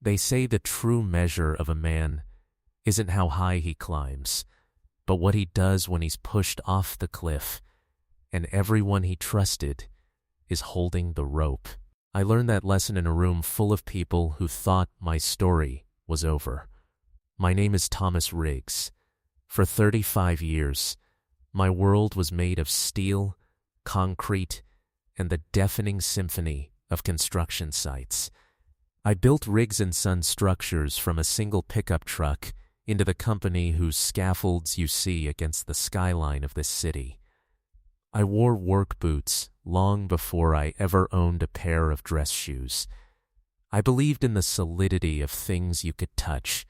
They say the true measure of a man isn't how high he climbs, but what he does when he's pushed off the cliff, and everyone he trusted is holding the rope. I learned that lesson in a room full of people who thought my story was over. My name is Thomas Riggs. For 35 years, my world was made of steel, concrete, and the deafening symphony of construction sites. I built Riggs & Sons structures from a single pickup truck into the company whose scaffolds you see against the skyline of this city. I wore work boots long before I ever owned a pair of dress shoes. I believed in the solidity of things you could touch,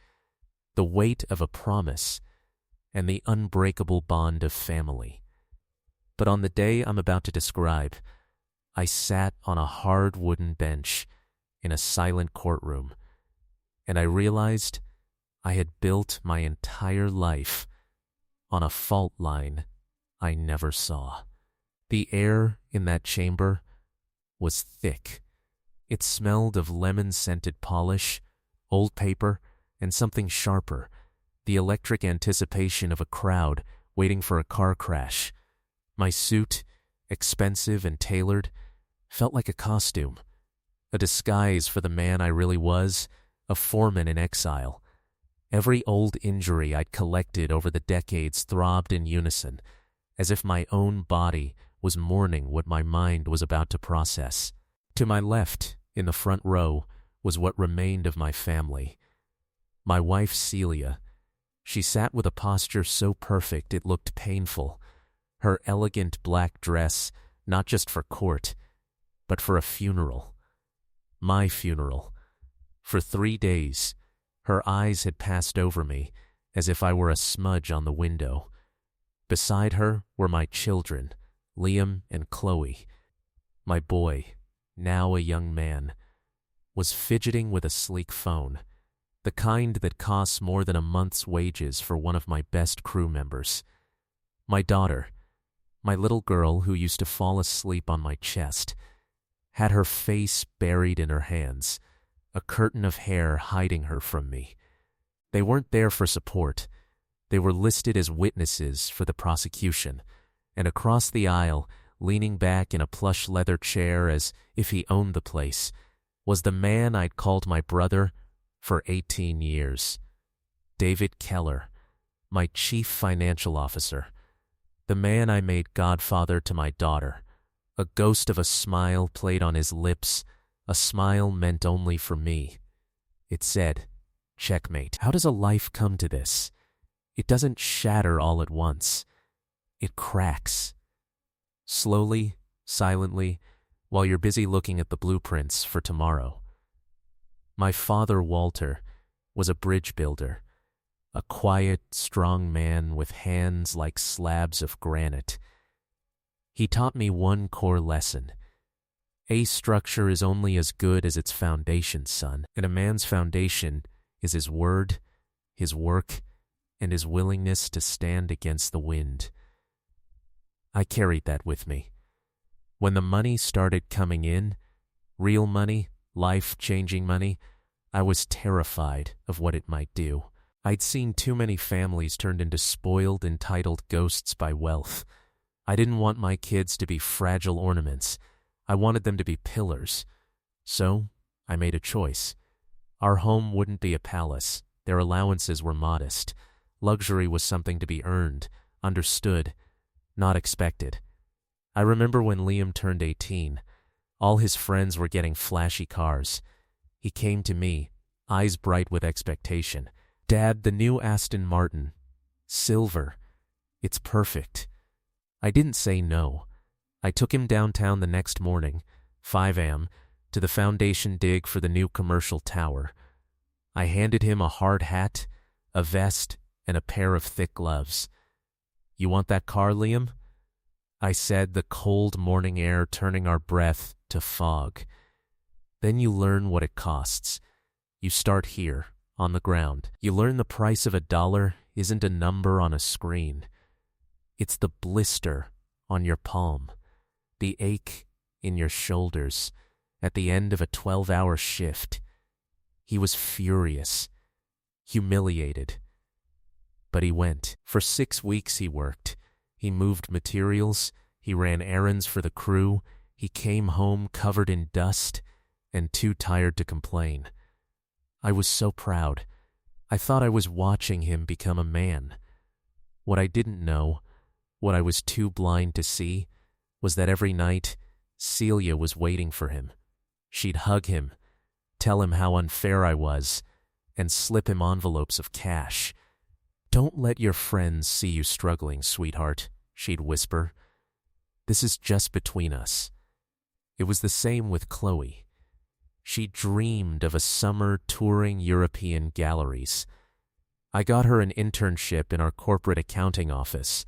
the weight of a promise, and the unbreakable bond of family. But on the day I'm about to describe, I sat on a hard wooden bench in a silent courtroom, and I realized I had built my entire life on a fault line I never saw. The air in that chamber was thick. It smelled of lemon-scented polish, old paper, and something sharper, the electric anticipation of a crowd waiting for a car crash. My suit, expensive and tailored, felt like a costume, a disguise for the man I really was, a foreman in exile. Every old injury I'd collected over the decades throbbed in unison, as if my own body was mourning what my mind was about to process. To my left, in the front row, was what remained of my family. My wife, Celia. She sat with a posture so perfect it looked painful, her elegant black dress not just for court, but for a funeral. My funeral. For 3 days, her eyes had passed over me as if I were a smudge on the window. Beside her were my children, Liam and Chloe. My boy, now a young man, was fidgeting with a sleek phone, the kind that costs more than a month's wages for one of my best crew members. My daughter, my little girl who used to fall asleep on my chest, had her face buried in her hands, a curtain of hair hiding her from me. They weren't there for support. They were listed as witnesses for the prosecution, and across the aisle, leaning back in a plush leather chair as if he owned the place, was the man I'd called my brother for 18 years. David Keller, my chief financial officer, the man I made godfather to my daughter. A ghost of a smile played on his lips, a smile meant only for me. It said, "Checkmate." How does a life come to this? It doesn't shatter all at once. It cracks. Slowly, silently, while you're busy looking at the blueprints for tomorrow. My father, Walter, was a bridge builder, a quiet, strong man with hands like slabs of granite. He taught me one core lesson. A structure is only as good as its foundation, son, and a man's foundation is his word, his work, and his willingness to stand against the wind. I carried that with me. When the money started coming in, real money, life-changing money, I was terrified of what it might do. I'd seen too many families turned into spoiled, entitled ghosts by wealth. I didn't want my kids to be fragile ornaments. I wanted them to be pillars. So, I made a choice. Our home wouldn't be a palace. Their allowances were modest. Luxury was something to be earned, understood, not expected. I remember when Liam turned 18. All his friends were getting flashy cars. He came to me, eyes bright with expectation. "Dad, the new Aston Martin. Silver. It's perfect." I didn't say no. I took him downtown the next morning, 5 a.m., to the foundation dig for the new commercial tower. I handed him a hard hat, a vest, and a pair of thick gloves. "You want that car, Liam?" I said, the cold morning air turning our breath to fog. Then you learn what it costs. You start here, on the ground. You learn the price of $1 isn't a number on a screen. It's the blister on your palm, the ache in your shoulders at the end of a 12-hour shift. He was furious, humiliated. But he went. For 6 weeks he worked. He moved materials, he ran errands for the crew, he came home covered in dust and too tired to complain. I was so proud. I thought I was watching him become a man. What I didn't know, what I was too blind to see, was that every night, Celia was waiting for him. She'd hug him, tell him how unfair I was, and slip him envelopes of cash. "Don't let your friends see you struggling, sweetheart," she'd whisper. "This is just between us." It was the same with Chloe. She dreamed of a summer touring European galleries. I got her an internship in our corporate accounting office,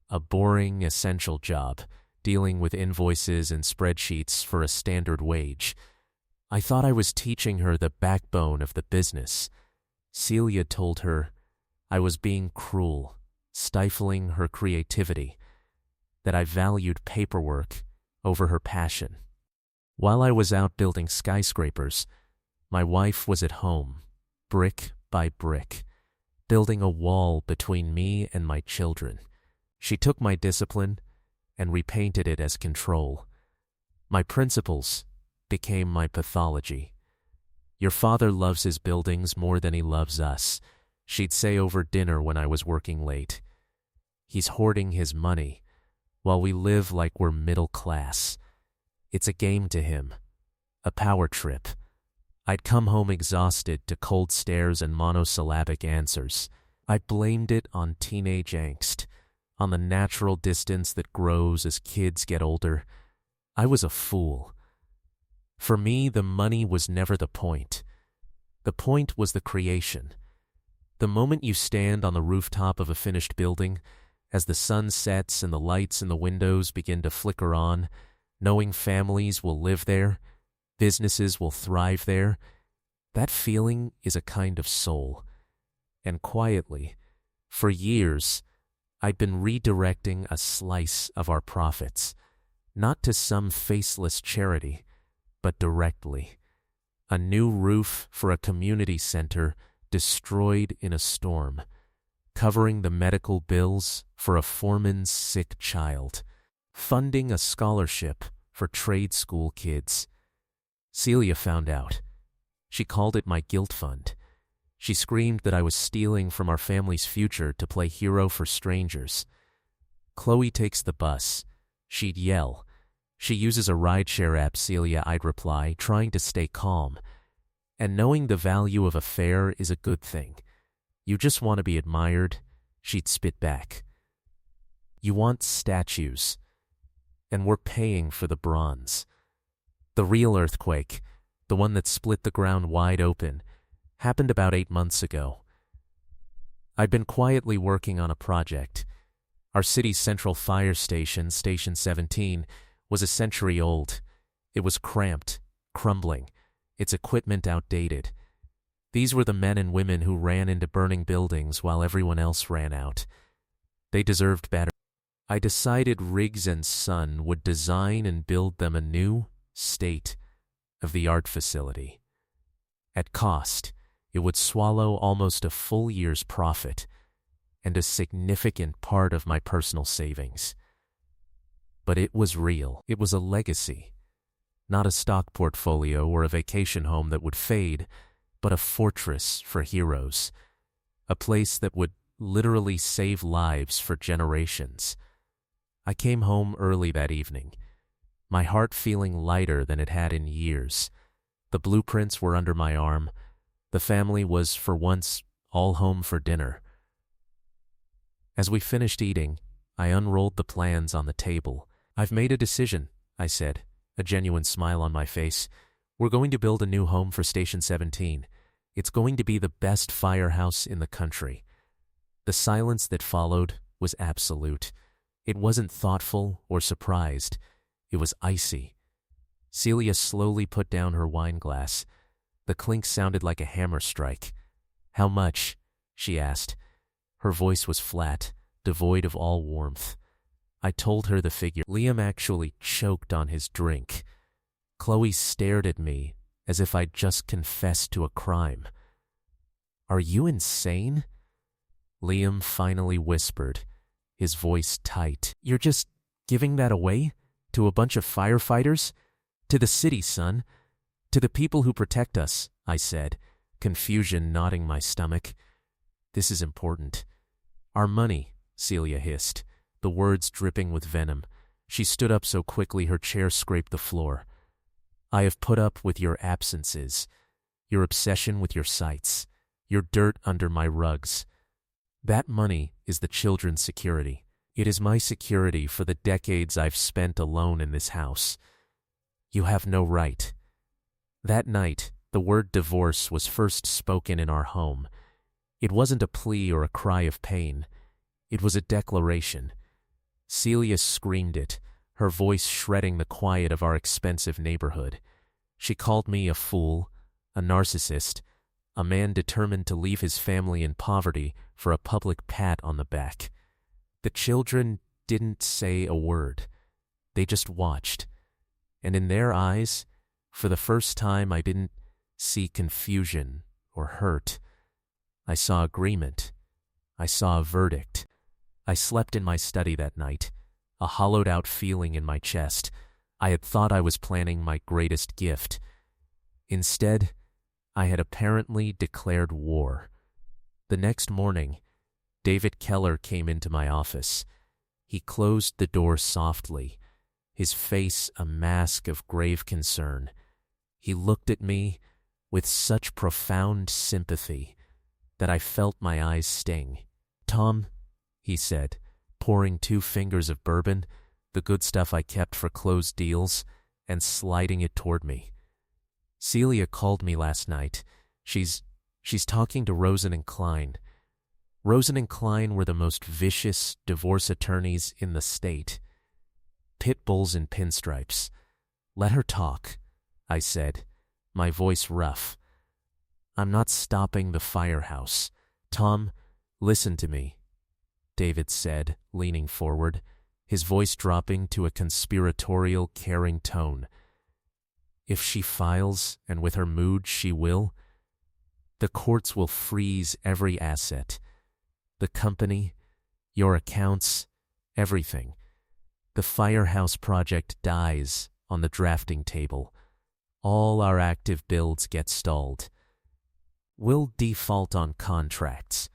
a boring, essential job, dealing with invoices and spreadsheets for a standard wage. I thought I was teaching her the backbone of the business. Celia told her I was being cruel, stifling her creativity, that I valued paperwork over her passion. While I was out building skyscrapers, my wife was at home, brick by brick, building a wall between me and my children. She took my discipline and repainted it as control. My principles became my pathology. "Your father loves his buildings more than he loves us," she'd say over dinner when I was working late. "He's hoarding his money, while we live like we're middle class. It's a game to him, a power trip." I'd come home exhausted to cold stares and monosyllabic answers. I blamed it on teenage angst, on the natural distance that grows as kids get older. I was a fool. For me, the money was never the point. The point was the creation. The moment you stand on the rooftop of a finished building, as the sun sets and the lights in the windows begin to flicker on, knowing families will live there, businesses will thrive there, that feeling is a kind of soul. And quietly, for years, I'd been redirecting a slice of our profits, not to some faceless charity, but directly. A new roof for a community center destroyed in a storm, covering the medical bills for a foreman's sick child, funding a scholarship for trade school kids. Celia found out. She called it my guilt fund. She screamed that I was stealing from our family's future to play hero for strangers. "Chloe takes the bus," she'd yell. "She uses a rideshare app, Celia," I'd reply, trying to stay calm. "And knowing the value of a fare is a good thing. You just want to be admired," she'd spit back. "You want statues, and we're paying for the bronze." The real earthquake, the one that split the ground wide open, happened about 8 months ago. I'd been quietly working on a project. Our city's central fire station, Station 17, was a century old. It was cramped, crumbling, its equipment outdated. These were the men and women who ran into burning buildings while everyone else ran out. They deserved better. I decided Riggs & Son would design and build them a new, state-of-the-art facility. At cost, it would swallow almost a full year's profit and a significant part of my personal savings. But it was real. It was a legacy. Not a stock portfolio or a vacation home that would fade, but a fortress for heroes. A place that would literally save lives for generations. I came home early that evening, my heart feeling lighter than it had in years. The blueprints were under my arm. The family was, for once, all home for dinner. As we finished eating, I unrolled the plans on the table. "I've made a decision," I said, a genuine smile on my face. "We're going to build a new home for Station 17. It's going to be the best firehouse in the country." The silence that followed was absolute. It wasn't thoughtful or surprised. It was icy. Celia slowly put down her wine glass. The clink sounded like a hammer strike. "How much?" she asked. Her voice was flat, devoid of all warmth. I told her the figure. Liam actually choked on his drink. Chloe stared at me as if I'd just confessed to a crime. "Are you insane?" Liam finally whispered, his voice tight. "You're just giving that away? To a bunch of firefighters? To the city, son. To the people who protect us," I said, confusion knotting my stomach. "This is important." "Our money," Celia hissed, the words dripping with venom. She stood up so quickly her chair scraped the floor. "I have put up with your absences, your obsession with your sights, your dirt under my rugs. That money is the children's security. It is my security for the decades I've spent alone in this house. You have no right." That night, the word divorce was first spoken in our home. It wasn't a plea or a cry of pain. It was a declaration. Celia screamed it, her voice shredding the quiet of our expensive neighborhood. She called me a fool, a narcissist, a man determined to leave his family in poverty for a public pat on the back. The children didn't say a word. They just watched. And in their eyes, for the first time, I didn't see confusion or hurt. I saw agreement. I saw a verdict. I slept in my study that night, a hollowed-out feeling in my chest. I had thought I was planning my greatest gift. Instead, I had apparently declared war. The next morning, David Keller came into my office. He closed the door softly, his face a mask of grave concern. He looked at me with such profound sympathy that I felt my eyes sting. "Tom," he said, pouring 2 fingers of bourbon, the good stuff I kept for closed deals, and sliding it toward me. "Celia called me last night. She's talking to Rosen and Klein. Rosen and Klein were the most vicious divorce attorneys in the state. Pit bulls in pinstripes. Let her talk," I said, my voice rough. "I'm not stopping the firehouse. Tom, listen to me," David said, leaning forward, his voice dropping to a conspiratorial, caring tone. "If she files, and with her mood she will, the courts will freeze every asset. The company, your accounts, everything. The firehouse project dies on the drafting table. All our active builds get stalled. We'll default on contracts.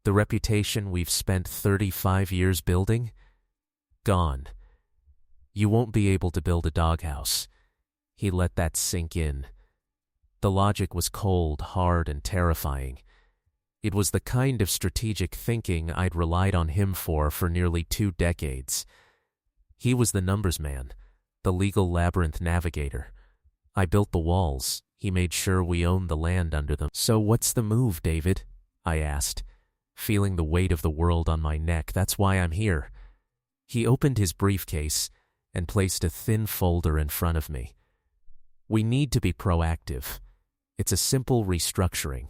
The reputation we've spent 35 years building? Gone. You won't be able to build a doghouse." He let that sink in. The logic was cold, hard, and terrifying. It was the kind of strategic thinking I'd relied on him for nearly 2 decades. He was the numbers man, the legal labyrinth navigator. I built the walls. He made sure we owned the land under them. "So what's the move, David?" I asked, feeling the weight of the world on my neck. "That's why I'm here." He opened his briefcase and placed a thin folder in front of me. "We need to be proactive. It's a simple restructuring.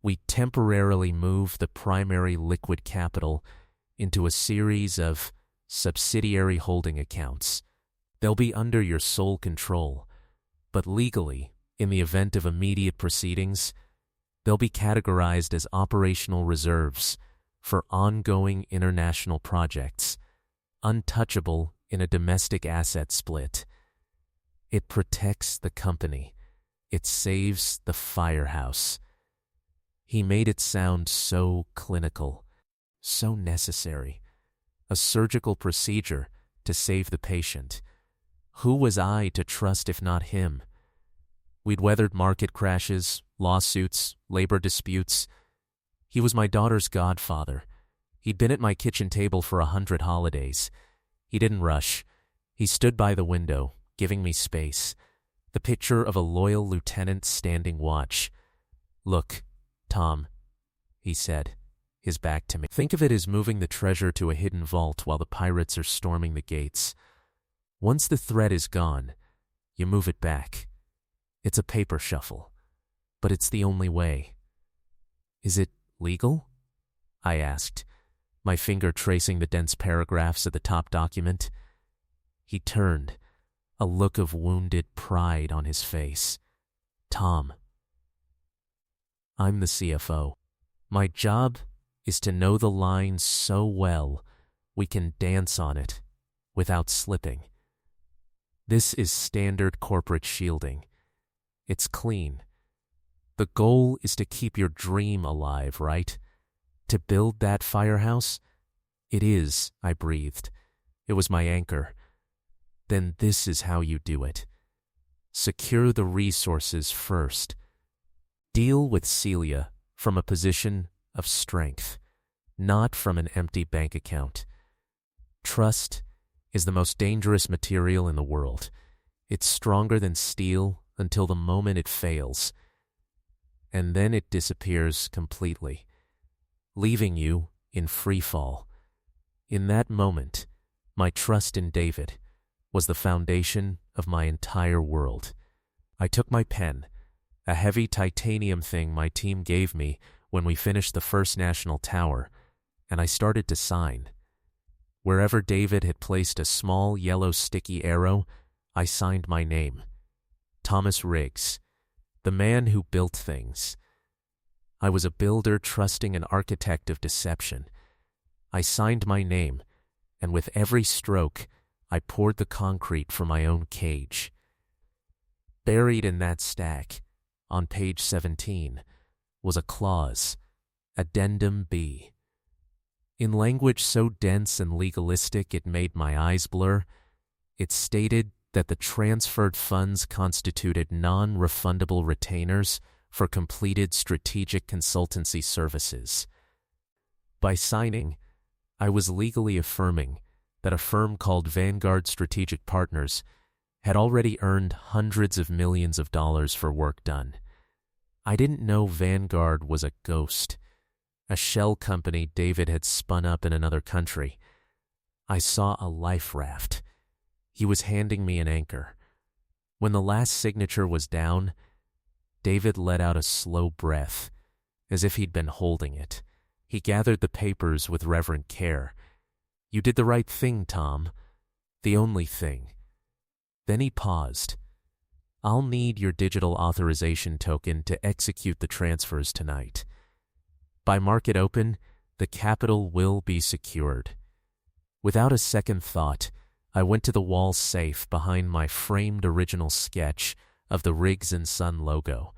We temporarily move the primary liquid capital into a series of subsidiary holding accounts. They'll be under your sole control, but legally, in the event of immediate proceedings, they'll be categorized as operational reserves for ongoing international projects, untouchable in a domestic asset split. It protects the company. It saves the firehouse." He made it sound so clinical, so necessary. A surgical procedure to save the patient. Who was I to trust if not him? We'd weathered market crashes, lawsuits, labor disputes. He was my daughter's godfather. He'd been at my kitchen table for 100 holidays. He didn't rush. He stood by the window, giving me space. The picture of a loyal lieutenant standing watch. "Look, Tom," he said, his back to me. "Think of it as moving the treasure to a hidden vault while the pirates are storming the gates. Once the threat is gone, you move it back. It's a paper shuffle, but it's the only way." "Is it legal?" I asked, my finger tracing the dense paragraphs at the top document. He turned, a look of wounded pride on his face. Tom. I'm the CFO. My job is to know the line so well we can dance on it without slipping. This is standard corporate shielding. It's clean. The goal is to keep your dream alive, right? To build that firehouse? It is, I breathed. It was my anchor. Then this is how you do it. Secure the resources first. Deal with Celia from a position of strength, not from an empty bank account. Trust is the most dangerous material in the world. It's stronger than steel until the moment it fails, and then it disappears completely, leaving you in free fall. In that moment, my trust in David was the foundation of my entire world. I took my pen, a heavy titanium thing my team gave me when we finished the first national tower, and I started to sign. Wherever David had placed a small yellow sticky arrow, I signed my name. Thomas Riggs, the man who built things. I was a builder trusting an architect of deception. I signed my name, and with every stroke, I poured the concrete for my own cage. Buried in that stack, on page 17, was a clause, Addendum B. In language so dense and legalistic it made my eyes blur, it stated that the transferred funds constituted non-refundable retainers for completed strategic consultancy services. By signing, I was legally affirming that a firm called Vanguard Strategic Partners had already earned hundreds of millions of dollars for work done. I didn't know Vanguard was a ghost, a shell company David had spun up in another country. I saw a life raft. He was handing me an anchor. When the last signature was down, David let out a slow breath, as if he'd been holding it. He gathered the papers with reverent care. "You did the right thing, Tom. The only thing." Then he paused. "I'll need your digital authorization token to execute the transfers tonight. By market open, the capital will be secured." Without a second thought, I went to the wall safe behind my framed original sketch of the Riggs & Son logo.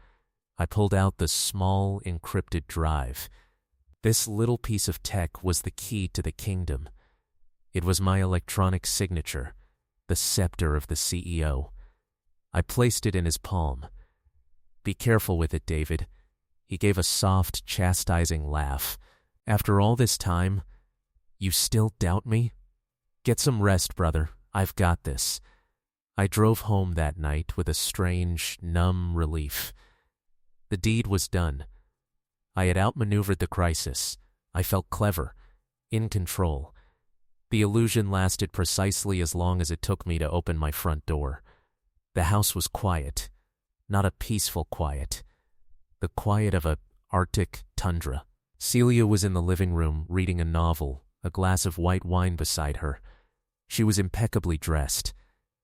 I pulled out the small, encrypted drive. This little piece of tech was the key to the kingdom. It was my electronic signature, the scepter of the CEO. I placed it in his palm. "Be careful with it, David." He gave a soft, chastising laugh. "After all this time, you still doubt me? Get some rest, brother. I've got this." I drove home that night with a strange, numb relief. The deed was done. I had outmaneuvered the crisis. I felt clever, in control. The illusion lasted precisely as long as it took me to open my front door. The house was quiet, not a peaceful quiet. The quiet of a Arctic tundra. Celia was in the living room reading a novel, a glass of white wine beside her. She was impeccably dressed.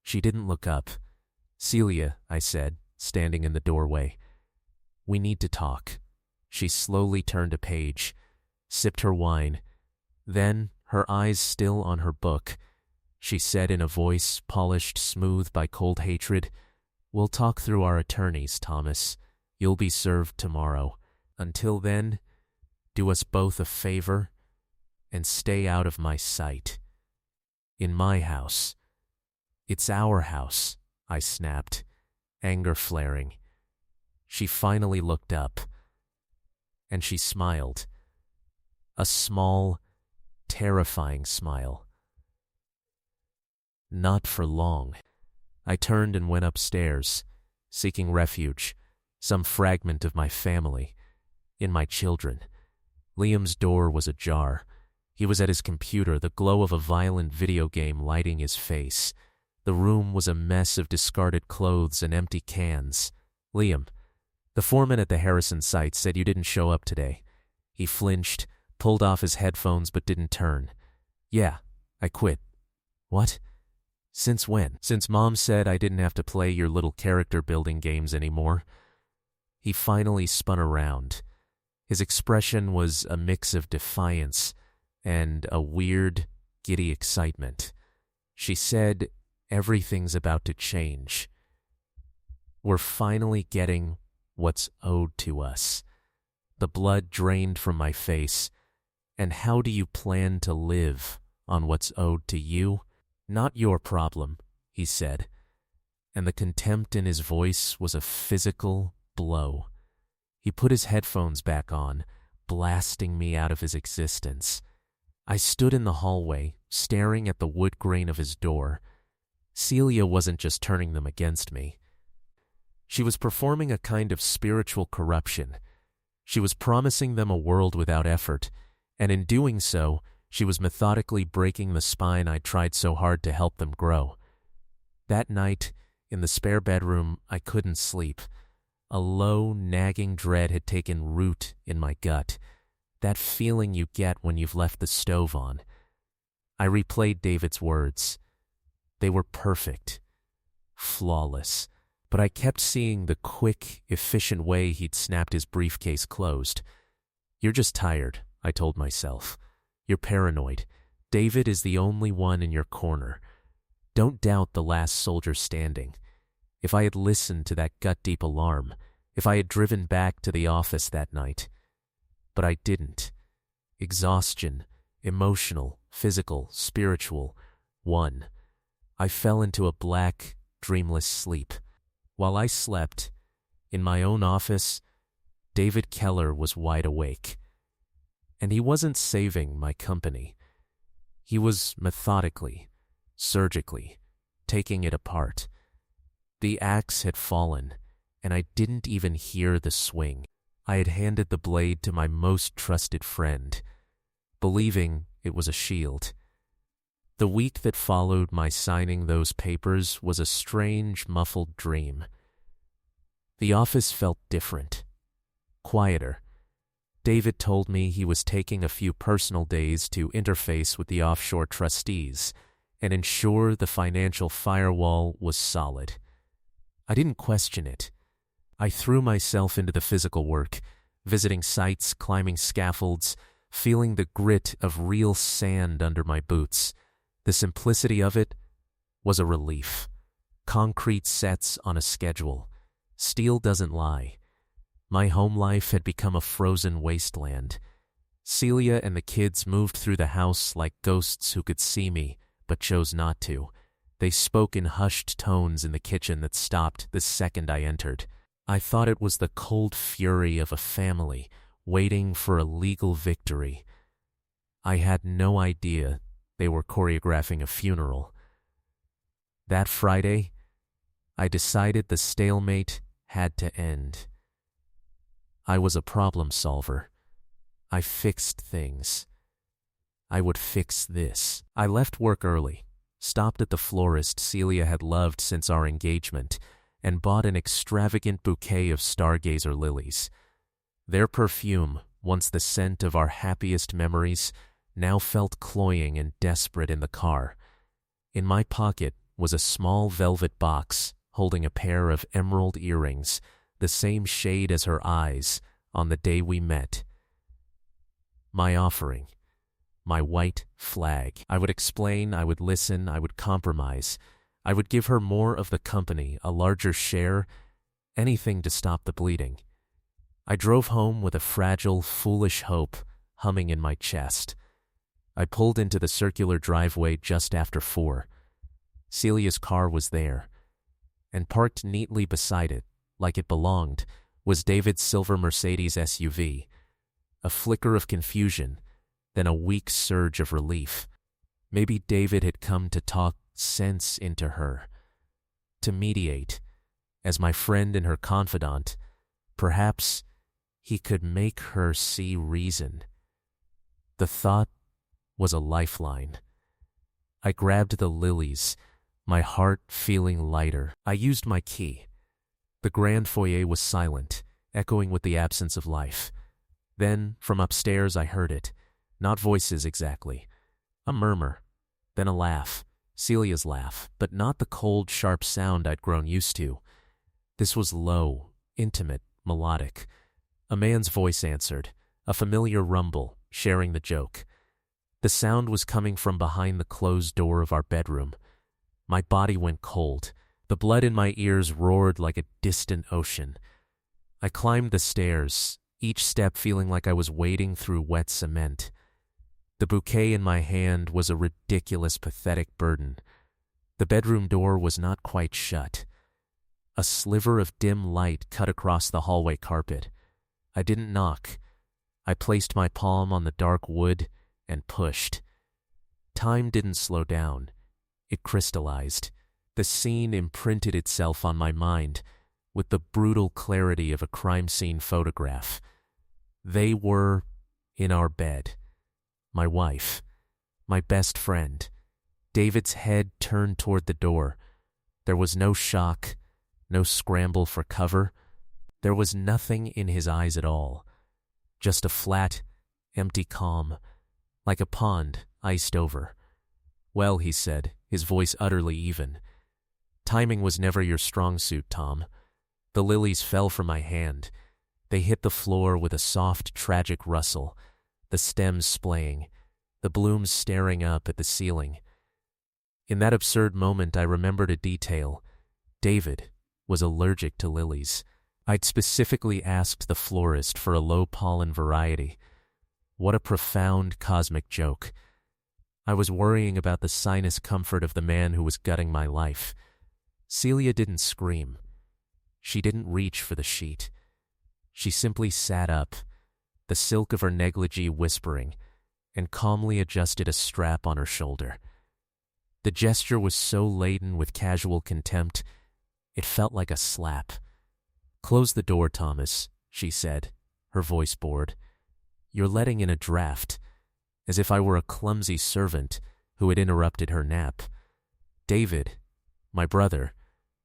She didn't look up. "Celia," I said, standing in the doorway, "we need to talk." She slowly turned a page, sipped her wine. Then, her eyes still on her book, she said in a voice polished smooth by cold hatred, "We'll talk through our attorneys, Thomas. You'll be served tomorrow. Until then, do us both a favor and stay out of my sight. In my house." "It's our house," I snapped, anger flaring. She finally looked up, and she smiled. A small, terrifying smile. Not for long. I turned and went upstairs, seeking refuge, some fragment of my family, in my children. Liam's door was ajar. He was at his computer, the glow of a violent video game lighting his face. The room was a mess of discarded clothes and empty cans. "Liam, the foreman at the Harrison site said you didn't show up today." He flinched, pulled off his headphones but didn't turn. "Yeah, I quit." "What? Since when?" "Since Mom said I didn't have to play your little character building games anymore." He finally spun around. His expression was a mix of defiance and a weird, giddy excitement. She said, "Everything's about to change. We're finally getting what's owed to us." The blood drained from my face. "And how do you plan to live on what's owed to you?" "Not your problem," he said, and the contempt in his voice was a physical blow. He put his headphones back on, blasting me out of his existence. I stood in the hallway, staring at the wood grain of his door. Celia wasn't just turning them against me. She was performing a kind of spiritual corruption. She was promising them a world without effort, and in doing so, she was methodically breaking the spine I tried so hard to help them grow. That night, in the spare bedroom, I couldn't sleep. A low, nagging dread had taken root in my gut, that feeling you get when you've left the stove on. I replayed David's words. They were perfect, flawless, but I kept seeing the quick, efficient way he'd snapped his briefcase closed. "You're just tired," I told myself. "You're paranoid. David is the only one in your corner. Don't doubt the last soldier standing." If I had listened to that gut-deep alarm, if I had driven back to the office that night. But I didn't. Exhaustion, emotional, physical, spiritual, won. I fell into a black, dreamless sleep. While I slept, in my own office, David Keller was wide awake. And he wasn't saving my company. He was methodically, surgically, taking it apart. The axe had fallen, and I didn't even hear the swing. I had handed the blade to my most trusted friend, believing it was a shield. The week that followed my signing those papers was a strange, muffled dream. The office felt different, quieter. David told me he was taking a few personal days to interface with the offshore trustees and ensure the financial firewall was solid. I didn't question it. I threw myself into the physical work, visiting sites, climbing scaffolds, feeling the grit of real sand under my boots. The simplicity of it was a relief. Concrete sets on a schedule. Steel doesn't lie. My home life had become a frozen wasteland. Celia and the kids moved through the house like ghosts who could see me, but chose not to. They spoke in hushed tones in the kitchen that stopped the second I entered. I thought it was the cold fury of a family waiting for a legal victory. I had no idea they were choreographing a funeral. That Friday, I decided the stalemate had to end. I was a problem solver. I fixed things. I would fix this. I left work early, stopped at the florist Celia had loved since our engagement, and bought an extravagant bouquet of stargazer lilies. Their perfume, once the scent of our happiest memories, now felt cloying and desperate in the car. In my pocket was a small velvet box holding a pair of emerald earrings, the same shade as her eyes on the day we met. My offering. My white flag. I would explain, I would listen, I would compromise. I would give her more of the company, a larger share, anything to stop the bleeding. I drove home with a fragile, foolish hope humming in my chest. I pulled into the circular driveway just after 4. Celia's car was there, and parked neatly beside it, like it belonged, was David's silver Mercedes SUV. A flicker of confusion, then a weak surge of relief. Maybe David had come to talk sense into her, to mediate. As my friend and her confidant, perhaps he could make her see reason. The thought was a lifeline. I grabbed the lilies, my heart feeling lighter. I used my key. The grand foyer was silent, echoing with the absence of life. Then, from upstairs, I heard it. Not voices exactly. A murmur. Then a laugh. Celia's laugh, but not the cold, sharp sound I'd grown used to. This was low, intimate, melodic. A man's voice answered, a familiar rumble, sharing the joke. The sound was coming from behind the closed door of our bedroom. My body went cold. The blood in my ears roared like a distant ocean. I climbed the stairs, each step feeling like I was wading through wet cement. The bouquet in my hand was a ridiculous, pathetic burden. The bedroom door was not quite shut. A sliver of dim light cut across the hallway carpet. I didn't knock. I placed my palm on the dark wood and pushed. Time didn't slow down. It crystallized. The scene imprinted itself on my mind with the brutal clarity of a crime scene photograph. They were in our bed. My wife, my best friend. David's head turned toward the door. There was no shock, no scramble for cover. There was nothing in his eyes at all. Just a flat, empty calm, like a pond iced over. "Well," he said, his voice utterly even. "Timing was never your strong suit, Tom." The lilies fell from my hand. They hit the floor with a soft, tragic rustle, the stems splaying, the blooms staring up at the ceiling. In that absurd moment, I remembered a detail. David was allergic to lilies. I'd specifically asked the florist for a low-pollen variety. What a profound cosmic joke. I was worrying about the sinus comfort of the man who was gutting my life. Celia didn't scream. She didn't reach for the sheet. She simply sat up, the silk of her negligee whispering, and calmly adjusted a strap on her shoulder. The gesture was so laden with casual contempt, it felt like a slap. "Close the door, Thomas," she said, her voice bored. "You're letting in a draft," as if I were a clumsy servant who had interrupted her nap. David, my brother,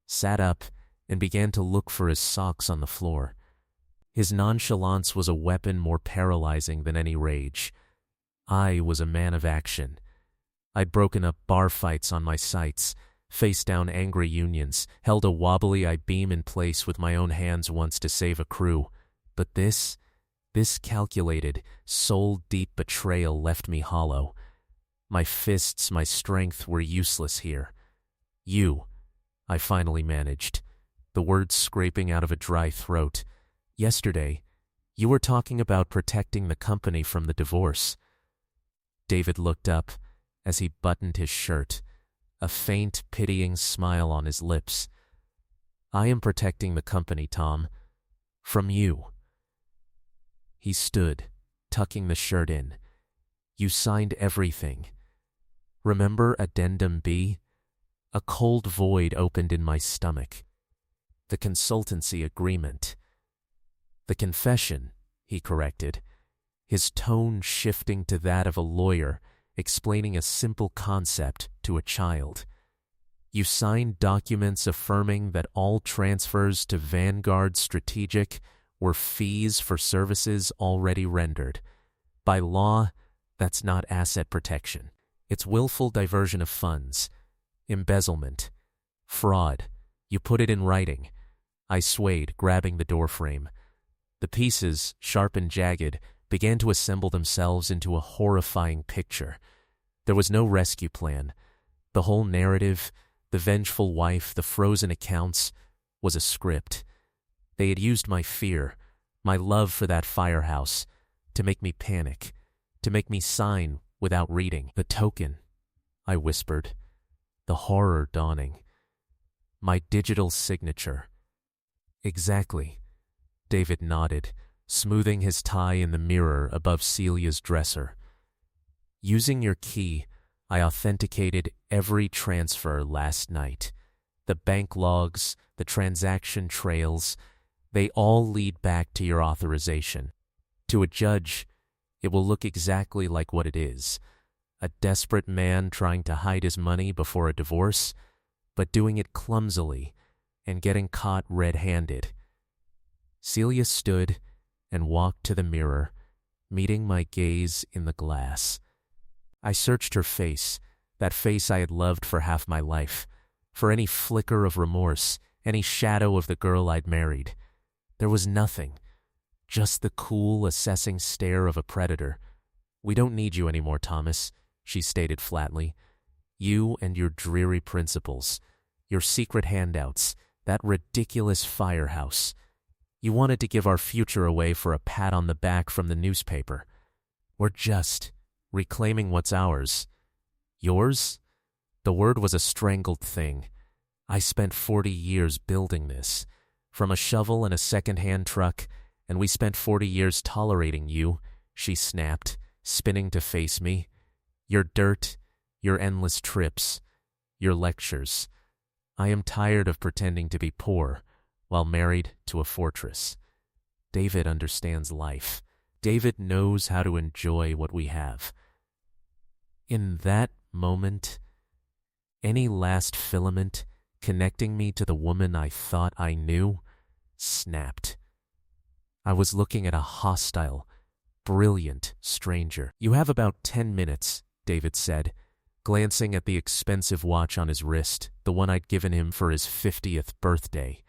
sat up and began to look for his socks on the floor. His nonchalance was a weapon more paralyzing than any rage. I was a man of action. I'd broken up bar fights on my sights, faced down angry unions, held a wobbly I-beam in place with my own hands once to save a crew. But this calculated, soul-deep betrayal left me hollow. My fists, my strength were useless here. "You," I finally managed, the words scraping out of a dry throat. "Yesterday, you were talking about protecting the company from the divorce." David looked up as he buttoned his shirt, a faint, pitying smile on his lips. "I am protecting the company, Tom. From you." He stood, tucking the shirt in. "You signed everything. Remember Addendum B?" A cold void opened in my stomach. "The consultancy agreement." "The confession," he corrected, his tone shifting to that of a lawyer explaining a simple concept to a child. "You signed documents affirming that all transfers to Vanguard Strategic were fees for services already rendered. By law, that's not asset protection. It's willful diversion of funds, embezzlement, fraud. You put it in writing." I swayed, grabbing the doorframe. The pieces, sharp and jagged, began to assemble themselves into a horrifying picture. There was no rescue plan. The whole narrative, the vengeful wife, the frozen accounts, was a script. They had used my fear, my love for that firehouse, to make me panic, to make me sign without reading. "The token," I whispered, the horror dawning. "My digital signature." "Exactly." David nodded, smoothing his tie in the mirror above Celia's dresser. "Using your key, I authenticated every transfer last night. The bank logs, the transaction trails, they all lead back to your authorization. To a judge, it will look exactly like what it is. A desperate man trying to hide his money before a divorce, but doing it clumsily and getting caught red-handed." Celia stood and walked to the mirror, meeting my gaze in the glass. I searched her face, that face I had loved for half my life, for any flicker of remorse, any shadow of the girl I'd married. There was nothing, just the cool, assessing stare of a predator. "We don't need you anymore, Thomas," she stated flatly. "You and your dreary principles, your secret handouts, that ridiculous firehouse. You wanted to give our future away for a pat on the back from the newspaper. We're just reclaiming what's ours." "Yours?" The word was a strangled thing. "I spent 40 years building this, from a shovel and a second-hand truck, and we spent 40 years tolerating you," she snapped, spinning to face me. "Your dirt, your endless trips, your lectures. I am tired of pretending to be poor while married to a fortress. David understands life. David knows how to enjoy what we have." In that moment, any last filament connecting me to the woman I thought I knew snapped. I was looking at a hostile, brilliant stranger. "You have about 10 minutes, David said, glancing at the expensive watch on his wrist, the one I'd given him for his 50th birthday.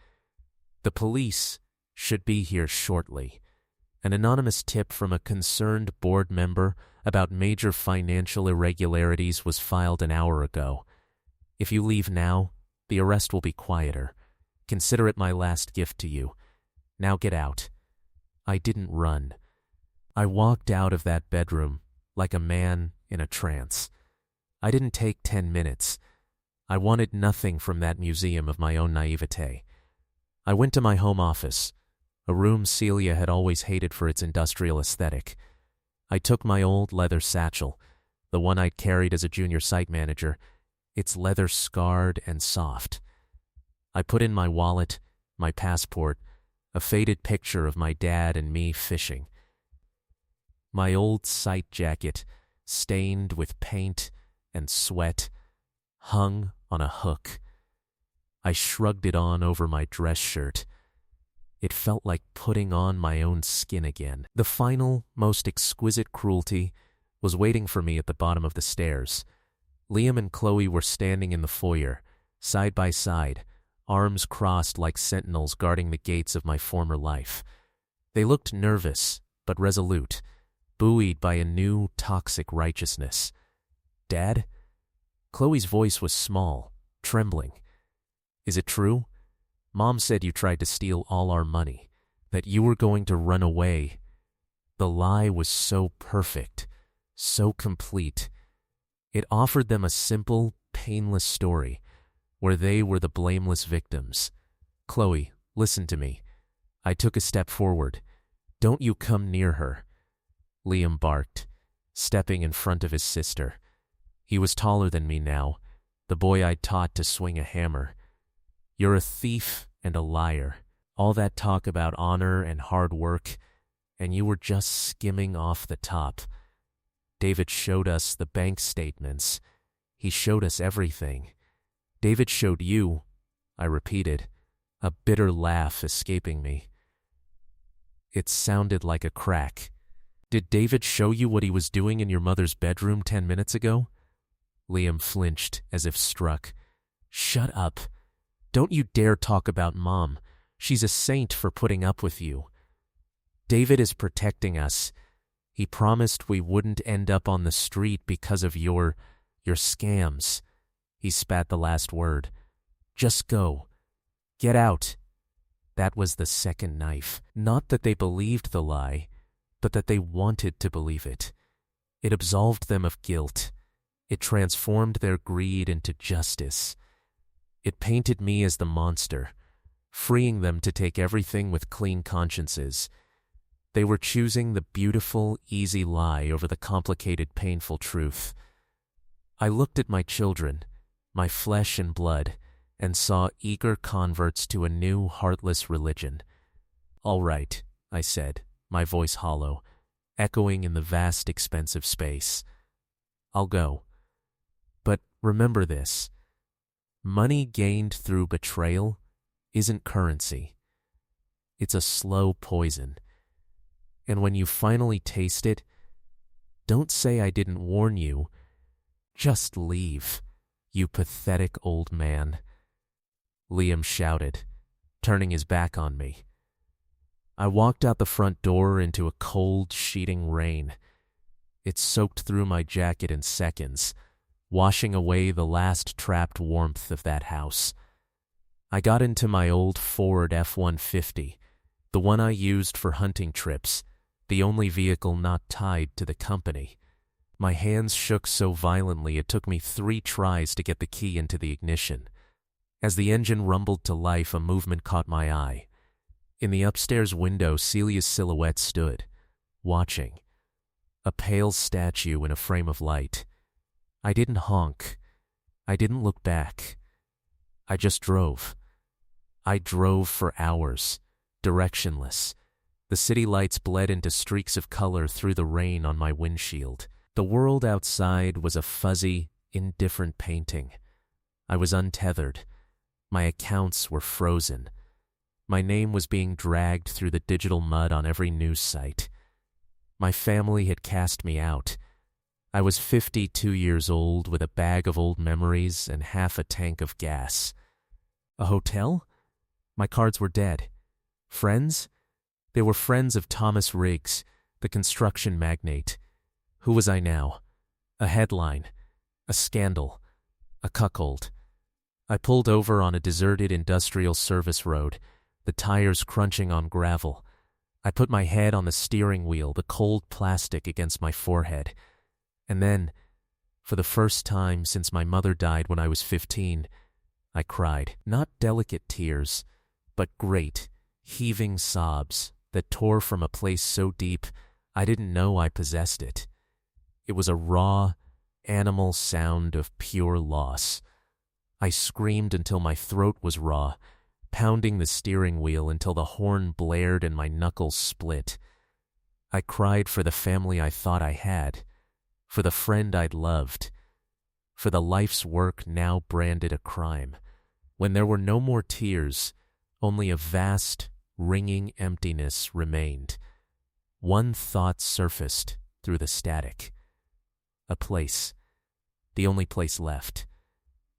"The police should be here shortly. An anonymous tip from a concerned board member about major financial irregularities was filed an hour ago. If you leave now, the arrest will be quieter. Consider it my last gift to you. Now get out." I didn't run. I walked out of that bedroom like a man in a trance. I didn't take 10 minutes. I wanted nothing from that museum of my own naivete. I went to my home office, a room Celia had always hated for its industrial aesthetic. I took my old leather satchel, the one I'd carried as a junior site manager, its leather scarred and soft. I put in my wallet, my passport, a faded picture of my dad and me fishing. My old site jacket, stained with paint and sweat, hung on a hook. I shrugged it on over my dress shirt. It felt like putting on my own skin again. The final, most exquisite cruelty was waiting for me at the bottom of the stairs. Liam and Chloe were standing in the foyer, side by side, arms crossed like sentinels guarding the gates of my former life. They looked nervous, but resolute, buoyed by a new, toxic righteousness. "Dad?" Chloe's voice was small, trembling. "Is it true? Mom said you tried to steal all our money, that you were going to run away." The lie was so perfect, so complete. It offered them a simple, painless story, where they were the blameless victims. "Chloe, listen to me." I took a step forward. "Don't you come near her." Liam barked, stepping in front of his sister. He was taller than me now, the boy I'd taught to swing a hammer. "You're a thief and a liar. All that talk about honor and hard work, and you were just skimming off the top. David showed us the bank statements. He showed us everything. David showed you," I repeated, a bitter laugh escaping me. It sounded like a crack. "Did David show you what he was doing in your mother's bedroom 10 minutes ago?" Liam flinched as if struck. "Shut up. Don't you dare talk about Mom. She's a saint for putting up with you. David is protecting us. He promised we wouldn't end up on the street because of your scams." He spat the last word. "Just go. Get out." That was the second knife. Not that they believed the lie, but that they wanted to believe it. It absolved them of guilt. It transformed their greed into justice. It painted me as the monster, freeing them to take everything with clean consciences. They were choosing the beautiful, easy lie over the complicated, painful truth. I looked at my children, my flesh and blood, and saw eager converts to a new, heartless religion. "All right," I said, my voice hollow, echoing in the vast, expensive space. "I'll go. But remember this. Money gained through betrayal isn't currency. It's a slow poison. And when you finally taste it, don't say I didn't warn you. Just leave, you pathetic old man." Liam shouted, turning his back on me. I walked out the front door into a cold, sheeting rain. It soaked through my jacket in seconds, washing away the last trapped warmth of that house. I got into my old Ford F-150, the one I used for hunting trips, the only vehicle not tied to the company. My hands shook so violently it took me 3 tries to get the key into the ignition. As the engine rumbled to life, a movement caught my eye. In the upstairs window, Celia's silhouette stood, watching, a pale statue in a frame of light. I didn't honk. I didn't look back. I just drove. I drove for hours, directionless. The city lights bled into streaks of color through the rain on my windshield. The world outside was a fuzzy, indifferent painting. I was untethered. My accounts were frozen. My name was being dragged through the digital mud on every news site. My family had cast me out. I was 52 years old with a bag of old memories and half a tank of gas. A hotel? My cards were dead. Friends? They were friends of Thomas Riggs, the construction magnate. Who was I now? A headline, a scandal, a cuckold. I pulled over on a deserted industrial service road, the tires crunching on gravel. I put my head on the steering wheel, the cold plastic against my forehead. And then, for the first time since my mother died when I was 15, I cried. Not delicate tears, but great, heaving sobs that tore from a place so deep I didn't know I possessed it. It was a raw, animal sound of pure loss. I screamed until my throat was raw, pounding the steering wheel until the horn blared and my knuckles split. I cried for the family I thought I had, for the friend I'd loved, for the life's work now branded a crime. When there were no more tears, only a vast, ringing emptiness remained. One thought surfaced through the static. A place, the only place left.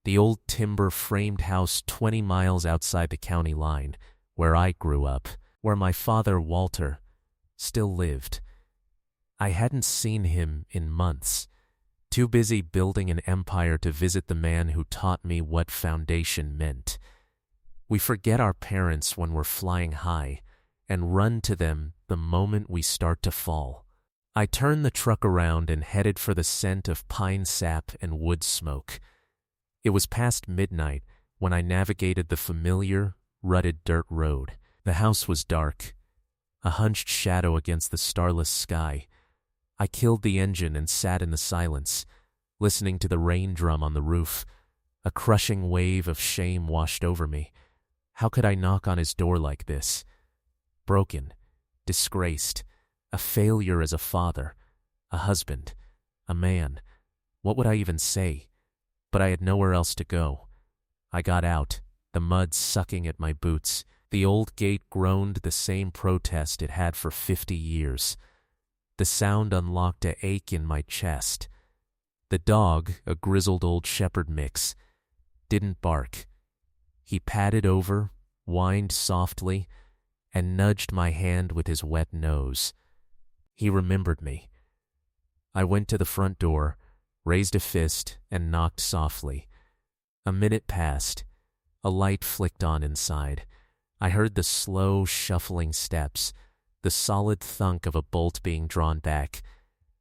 The old timber-framed house 20 miles outside the county line, where I grew up, where my father, Walter, still lived. I hadn't seen him in months, too busy building an empire to visit the man who taught me what foundation meant. We forget our parents when we're flying high and run to them the moment we start to fall. I turned the truck around and headed for the scent of pine sap and wood smoke. It was past midnight when I navigated the familiar, rutted dirt road. The house was dark, a hunched shadow against the starless sky. I killed the engine and sat in the silence, listening to the rain drum on the roof. A crushing wave of shame washed over me. How could I knock on his door like this? Broken, disgraced, a failure as a father, a husband, a man. What would I even say? But I had nowhere else to go. I got out, the mud sucking at my boots. The old gate groaned the same protest it had for 50 years. The sound unlocked an ache in my chest. The dog, a grizzled old shepherd mix, didn't bark. He padded over, whined softly, and nudged my hand with his wet nose. He remembered me. I went to the front door, raised a fist, and knocked softly. A minute passed. A light flicked on inside. I heard the slow, shuffling steps, the solid thunk of a bolt being drawn back.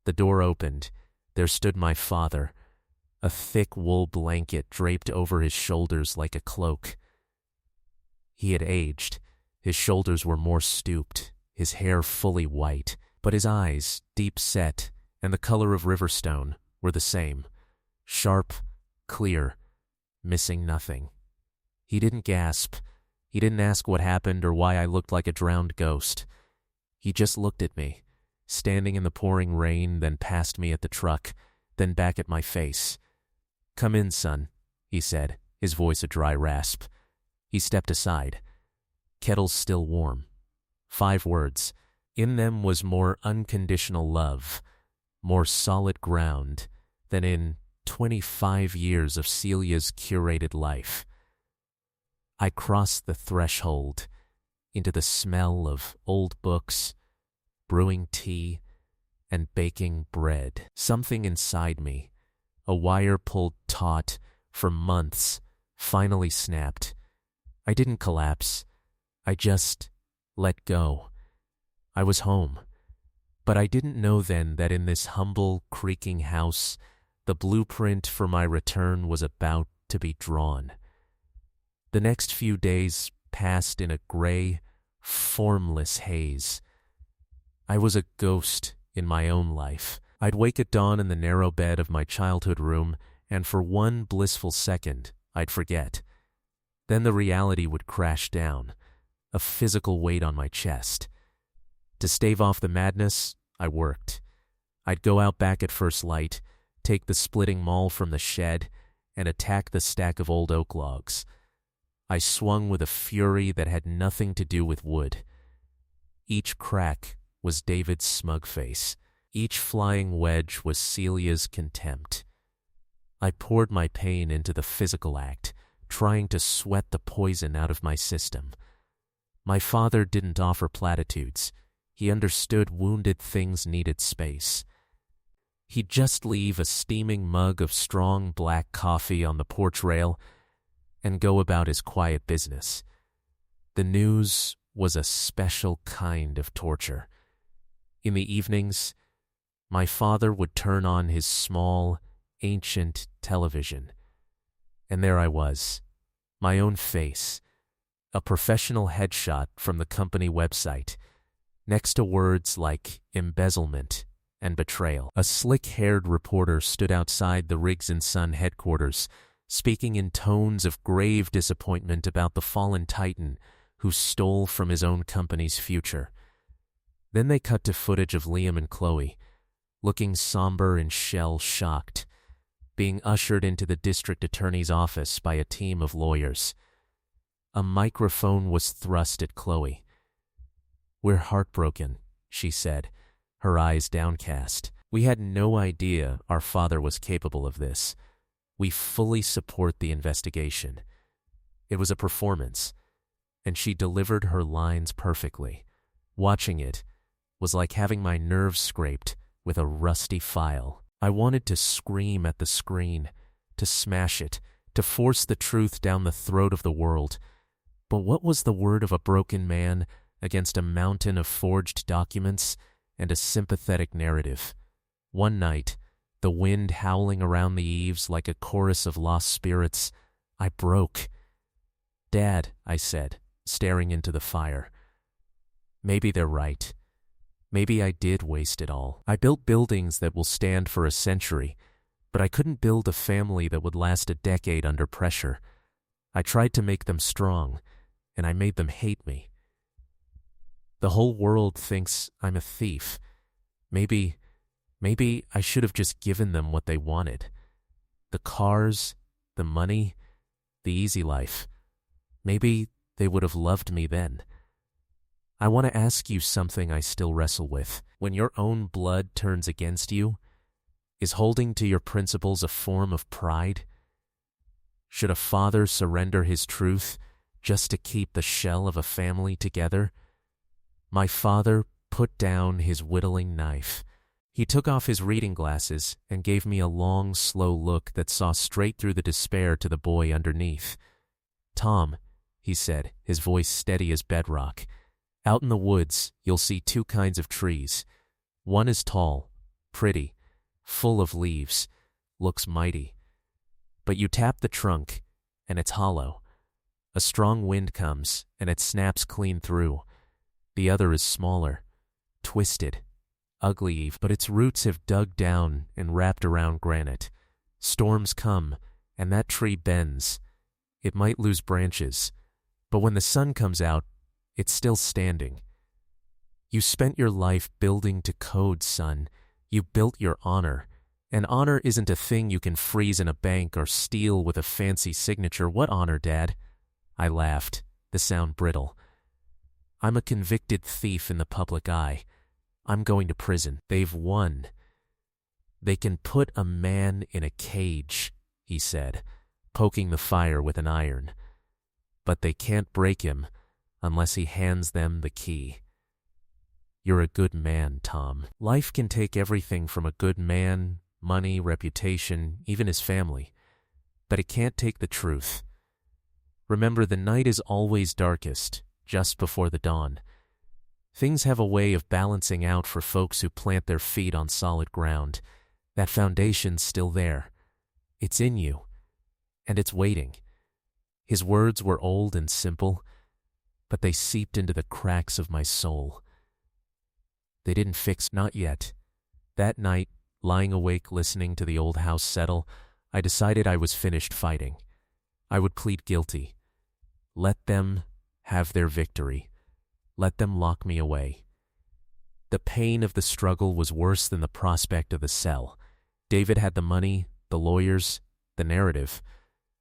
The door opened. There stood my father, a thick wool blanket draped over his shoulders like a cloak. He had aged. His shoulders were more stooped, his hair fully white, but his eyes, deep set, and the color of riverstone, were the same. Sharp, clear, missing nothing. He didn't gasp. He didn't ask what happened or why I looked like a drowned ghost. He just looked at me, standing in the pouring rain, then past me at the truck, then back at my face. "Come in, son," he said, his voice a dry rasp. He stepped aside. Kettle's still warm. 5 words. In them was more unconditional love, more solid ground than in 25 years of Celia's curated life. I crossed the threshold, into the smell of old books, brewing tea, and baking bread. Something inside me, a wire pulled taut for months, finally snapped. I didn't collapse. I just let go. I was home. But I didn't know then that in this humble, creaking house, the blueprint for my return was about to be drawn. The next few days passed in a gray, formless haze. I was a ghost in my own life. I'd wake at dawn in the narrow bed of my childhood room, and for one blissful second, I'd forget. Then the reality would crash down, a physical weight on my chest. To stave off the madness, I worked. I'd go out back at first light, take the splitting maul from the shed, and attack the stack of old oak logs. I swung with a fury that had nothing to do with wood. Each crack was David's smug face. Each flying wedge was Celia's contempt. I poured my pain into the physical act, trying to sweat the poison out of my system. My father didn't offer platitudes. He understood wounded things needed space. He'd just leave a steaming mug of strong black coffee on the porch rail and go about his quiet business. The news was a special kind of torture. In the evenings, my father would turn on his small, ancient television, and there I was, my own face, a professional headshot from the company website, next to words like embezzlement and betrayal. A slick-haired reporter stood outside the Riggs & Son headquarters, speaking in tones of grave disappointment about the fallen titan who stole from his own company's future. Then they cut to footage of Liam and Chloe, looking somber and shell-shocked, being ushered into the district attorney's office by a team of lawyers. A microphone was thrust at Chloe. "We're heartbroken," she said, her eyes downcast. "We had no idea our father was capable of this. We fully support the investigation." It was a performance, and she delivered her lines perfectly. Watching it was like having my nerves scraped with a rusty file. I wanted to scream at the screen, to smash it, to force the truth down the throat of the world. But what was the word of a broken man against a mountain of forged documents and a sympathetic narrative? One night, the wind howling around the eaves like a chorus of lost spirits, I broke. "Dad," I said, staring into the fire. "Maybe they're right. Maybe I did waste it all. I built buildings that will stand for a century, but I couldn't build a family that would last a decade under pressure. I tried to make them strong, and I made them hate me. The whole world thinks I'm a thief. Maybe I should have just given them what they wanted. The cars, the money, the easy life. Maybe they would have loved me then." I want to ask you something I still wrestle with. When your own blood turns against you, is holding to your principles a form of pride? Should a father surrender his truth just to keep the shell of a family together? My father put down his whittling knife. He took off his reading glasses and gave me a long, slow look that saw straight through the despair to the boy underneath. "Tom," he said, his voice steady as bedrock, "out in the woods, you'll see two kinds of trees. One is tall, pretty, full of leaves, looks mighty. But you tap the trunk, and it's hollow. A strong wind comes, and it snaps clean through. The other is smaller, twisted, ugly, but its roots have dug down and wrapped around granite. Storms come, and that tree bends. It might lose branches, but when the sun comes out, it's still standing. You spent your life building to code, son. You built your honor. And honor isn't a thing you can freeze in a bank or steal with a fancy signature. What honor, Dad?" I laughed, the sound brittle. "I'm a convicted thief in the public eye. I'm going to prison. They've won. They can put a man in a cage," he said, poking the fire with an iron. "But they can't break him unless he hands them the key. You're a good man, Tom. Life can take everything from a good man, money, reputation, even his family, but it can't take the truth. Remember, the night is always darkest, just before the dawn. Things have a way of balancing out for folks who plant their feet on solid ground. That foundation's still there. It's in you, and it's waiting. His words were old and simple, but they seeped into the cracks of my soul. They didn't fix, not yet. That night, lying awake listening to the old house settle, I decided I was finished fighting. I would plead guilty. Let them have their victory. Let them lock me away. The pain of the struggle was worse than the prospect of the cell. David had the money, the lawyers, the narrative.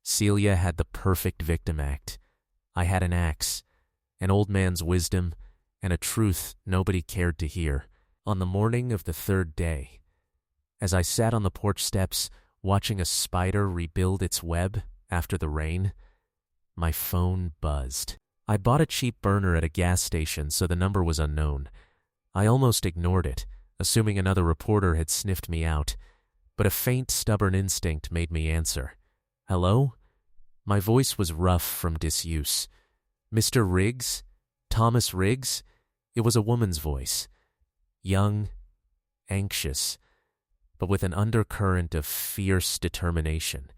Celia had the perfect victim act. I had an axe, an old man's wisdom, and a truth nobody cared to hear. On the morning of the third day, as I sat on the porch steps watching a spider rebuild its web after the rain, my phone buzzed. I bought a cheap burner at a gas station, so the number was unknown. I almost ignored it, assuming another reporter had sniffed me out, but a faint, stubborn instinct made me answer. Hello? My voice was rough from disuse. Mr. Riggs? Thomas Riggs? It was a woman's voice. Young, anxious, but with an undercurrent of fierce determination.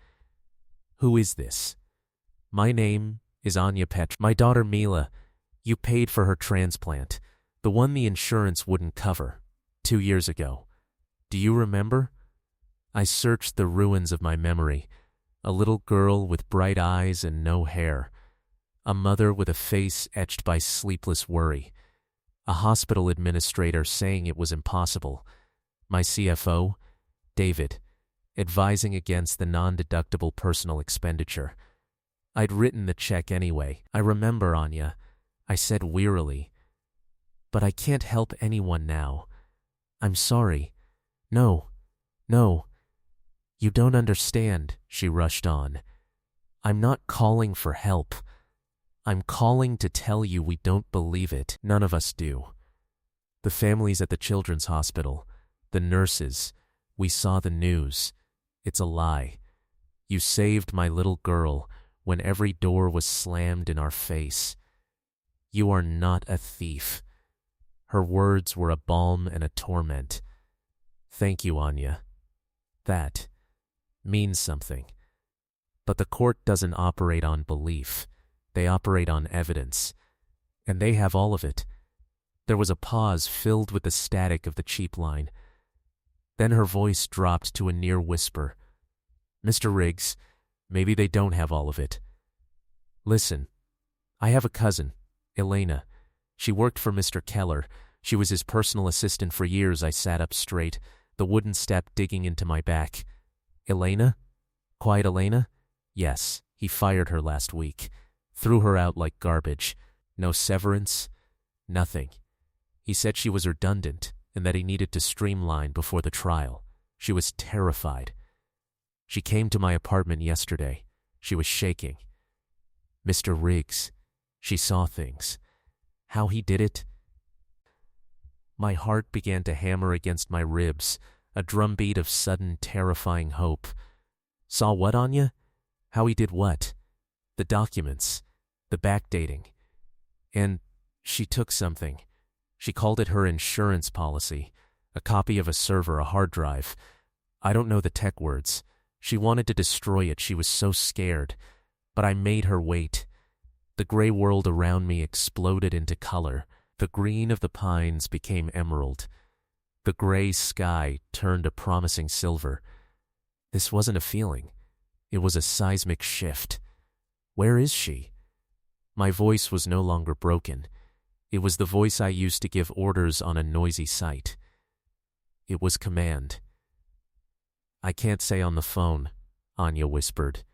Who is this? My name is Anya Petr. My daughter Mila. You paid for her transplant, the one the insurance wouldn't cover, 2 years ago. Do you remember? I searched the ruins of my memory. A little girl with bright eyes and no hair. A mother with a face etched by sleepless worry. A hospital administrator saying it was impossible. My CFO, David, advising against the non-deductible personal expenditure. I'd written the check anyway. I remember, Anya. I said wearily. But I can't help anyone now. I'm sorry. No. You don't understand, she rushed on. I'm not calling for help. I'm calling to tell you we don't believe it. None of us do. The families at the children's hospital, the nurses, we saw the news. It's a lie. You saved my little girl when every door was slammed in our face. You are not a thief. Her words were a balm and a torment. Thank you, Anya. That means something. But the court doesn't operate on belief. They operate on evidence. And they have all of it. There was a pause filled with the static of the cheap line. Then her voice dropped to a near whisper. Mr. Riggs, maybe they don't have all of it. Listen, I have a cousin, Elena. She worked for Mr. Keller. She was his personal assistant for years. I sat up straight, the wooden step digging into my back. Elena? Quiet Elena? Yes, he fired her last week. Threw her out like garbage. No severance. Nothing. He said she was redundant and that he needed to streamline before the trial. She was terrified. She came to my apartment yesterday. She was shaking. Mr. Riggs. She saw things. How he did it? My heart began to hammer against my ribs, a drumbeat of sudden, terrifying hope. Saw what, Anya? How he did what? The documents. The backdating. And she took something. She called it her insurance policy. A copy of a server, a hard drive. I don't know the tech words. She wanted to destroy it. She was so scared. But I made her wait. The gray world around me exploded into color. The green of the pines became emerald. The gray sky turned a promising silver. This wasn't a feeling. It was a seismic shift. Where is she? My voice was no longer broken. It was the voice I used to give orders on a noisy site. It was command. I can't say on the phone, Anya whispered,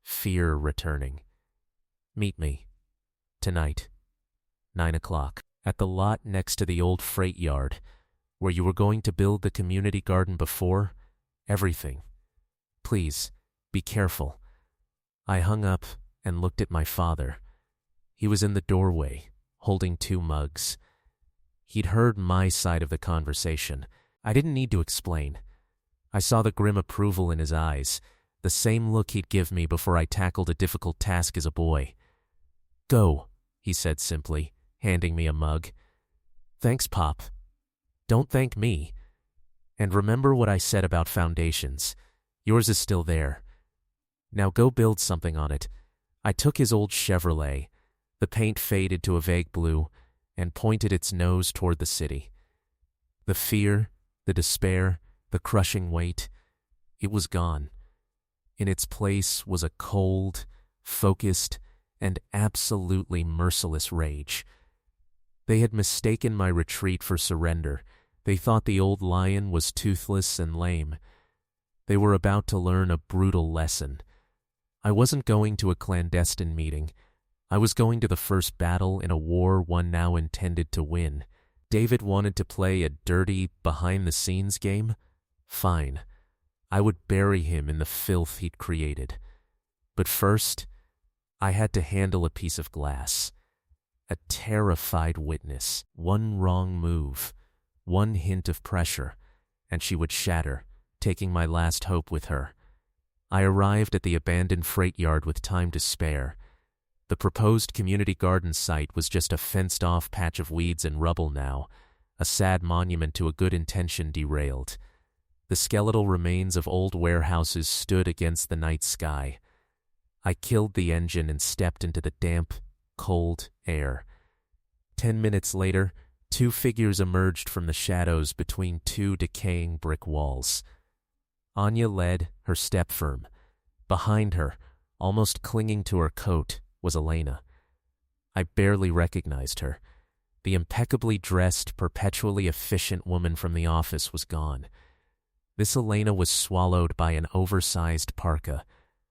fear returning. Meet me. Tonight. 9 o'clock. At the lot next to the old freight yard, where you were going to build the community garden before. Everything. Please, be careful. I hung up and looked at my father. He was in the doorway, holding 2 mugs. He'd heard my side of the conversation. I didn't need to explain. I saw the grim approval in his eyes, the same look he'd give me before I tackled a difficult task as a boy. "Go," he said simply, handing me a mug. "Thanks, Pop. Don't thank me. And remember what I said about foundations. Yours is still there. Now go build something on it." I took his old Chevrolet. The paint faded to a vague blue, and pointed its nose toward the city. The fear, the despair, the crushing weight, it was gone. In its place was a cold, focused, and absolutely merciless rage. They had mistaken my retreat for surrender. They thought the old lion was toothless and lame. They were about to learn a brutal lesson. I wasn't going to a clandestine meeting. I was going to the first battle in a war one now intended to win. David wanted to play a dirty, behind-the-scenes game? Fine. I would bury him in the filth he'd created. But first, I had to handle a piece of glass. A terrified witness. One wrong move, one hint of pressure, and she would shatter, taking my last hope with her. I arrived at the abandoned freight yard with time to spare. The proposed community garden site was just a fenced-off patch of weeds and rubble now, a sad monument to a good intention derailed. The skeletal remains of old warehouses stood against the night sky. I killed the engine and stepped into the damp, cold air. 10 minutes later, 2 figures emerged from the shadows between 2 decaying brick walls. Anya led, her step firm. Behind her, almost clinging to her coat, was Elena. I barely recognized her. The impeccably dressed, perpetually efficient woman from the office was gone. This Elena was swallowed by an oversized parka,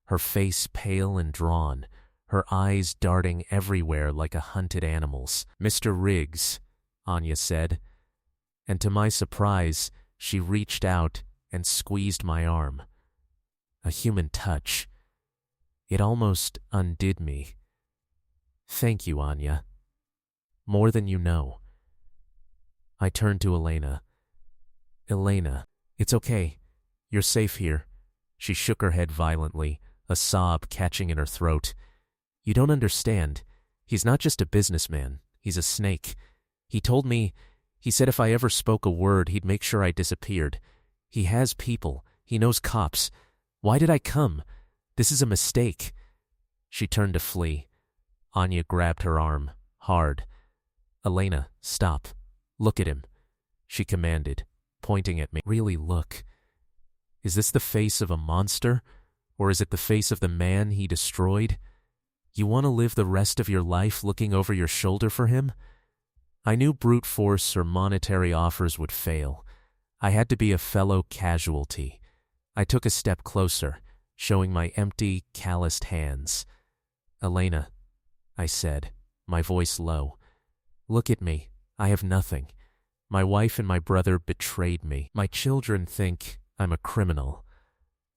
her face pale and drawn, her eyes darting everywhere like a hunted animal's. "Mr. Riggs," Anya said, and to my surprise, she reached out and squeezed my arm. A human touch. It almost undid me. "Thank you, Anya. More than you know." I turned to Elena. "Elena, it's okay. You're safe here." She shook her head violently, a sob catching in her throat. "You don't understand. He's not just a businessman. He's a snake. He told me, he said if I ever spoke a word, he'd make sure I disappeared. He has people. He knows cops. Why did I come? This is a mistake." She turned to flee. Anya grabbed her arm, hard. "Elena, stop. Look at him," she commanded, pointing at me. "Really look. Is this the face of a monster, or is it the face of the man he destroyed? You want to live the rest of your life looking over your shoulder for him?" I knew brute force or monetary offers would fail. I had to be a fellow casualty. I took a step closer, showing my empty, calloused hands. "Elena," I said, my voice low, "look at me. I have nothing. My wife and my brother betrayed me. My children think I'm a criminal.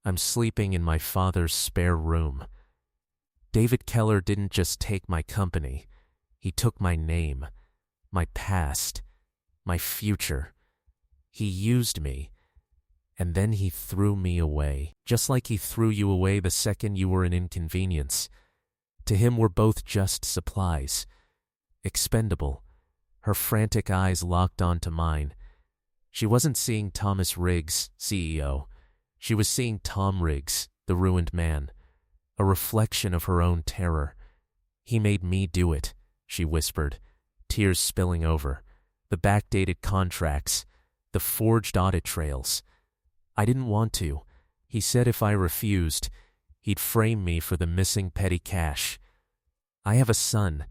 I'm sleeping in my father's spare room. David Keller didn't just take my company. He took my name, my past, my future. He used me, and then he threw me away, just like he threw you away the second you were an inconvenience. To him, we're both just supplies, expendable." Her frantic eyes locked onto mine. She wasn't seeing Thomas Riggs, CEO. She was seeing Tom Riggs, the ruined man, a reflection of her own terror. "He made me do it," she whispered, tears spilling over. "The backdated contracts, the forged audit trails. I didn't want to. He said if I refused, he'd frame me for the missing petty cash. I have a son.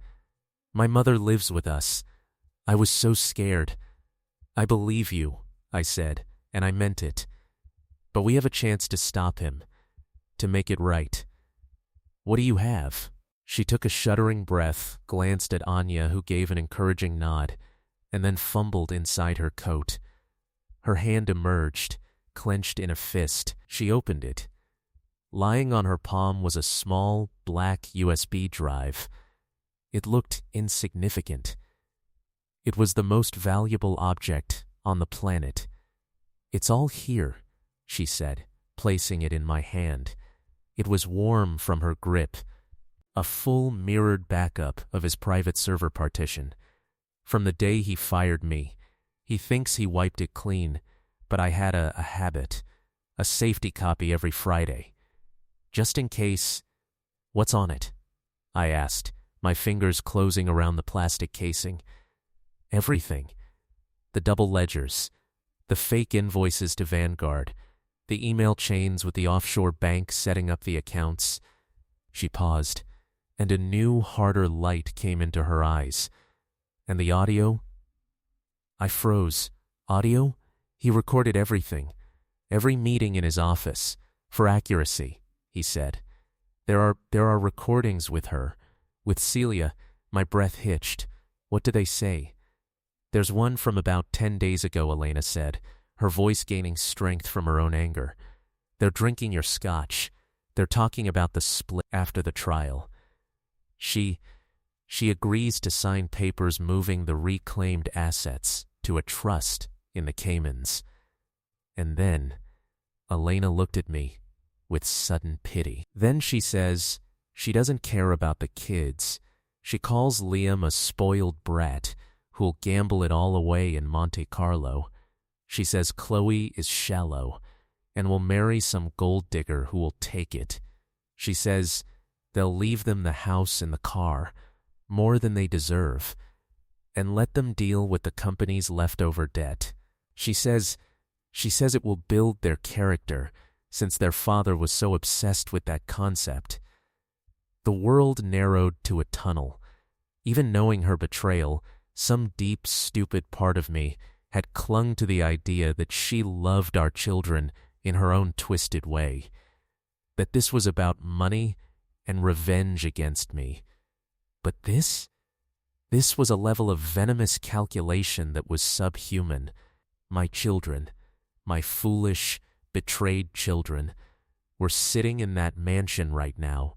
My mother lives with us. I was so scared." "I believe you," I said, and I meant it. "But we have a chance to stop him, to make it right. What do you have?" She took a shuddering breath, glanced at Anya, who gave an encouraging nod, and then fumbled inside her coat. Her hand emerged, clenched in a fist. She opened it. Lying on her palm was a small, black USB drive. It looked insignificant. It was the most valuable object on the planet. "It's all here," she said, placing it in my hand. It was warm from her grip, a full mirrored backup of his private server partition. From the day he fired me, he thinks he wiped it clean, but I had a habit, a safety copy every Friday. Just in case. "What's on it?" I asked, my fingers closing around the plastic casing. "Everything. The double ledgers, the fake invoices to Vanguard, the email chains with the offshore bank setting up the accounts." She paused, and a new, harder light came into her eyes. "And the audio?" I froze. "Audio?" He recorded everything. "Every meeting in his office. For accuracy," he said. There are recordings with her. With Celia." My breath hitched. "What do they say?" "There's one from about 10 days ago," Elena said, her voice gaining strength from her own anger. "They're drinking your scotch. They're talking about the split after the trial. She agrees to sign papers moving the reclaimed assets to a trust in the Caymans." And then Elena looked at me with sudden pity. Then she says she doesn't care about the kids. She calls Liam a spoiled brat who'll gamble it all away in Monte Carlo. She says Chloe is shallow and will marry some gold digger who will take it. She says they'll leave them the house and the car, more than they deserve, and let them deal with the company's leftover debt. She says it will build their character, since their father was so obsessed with that concept. The world narrowed to a tunnel. Even knowing her betrayal, some deep, stupid part of me had clung to the idea that she loved our children in her own twisted way, that this was about money and revenge against me. But this was a level of venomous calculation that was subhuman. My children, my foolish, betrayed children, were sitting in that mansion right now,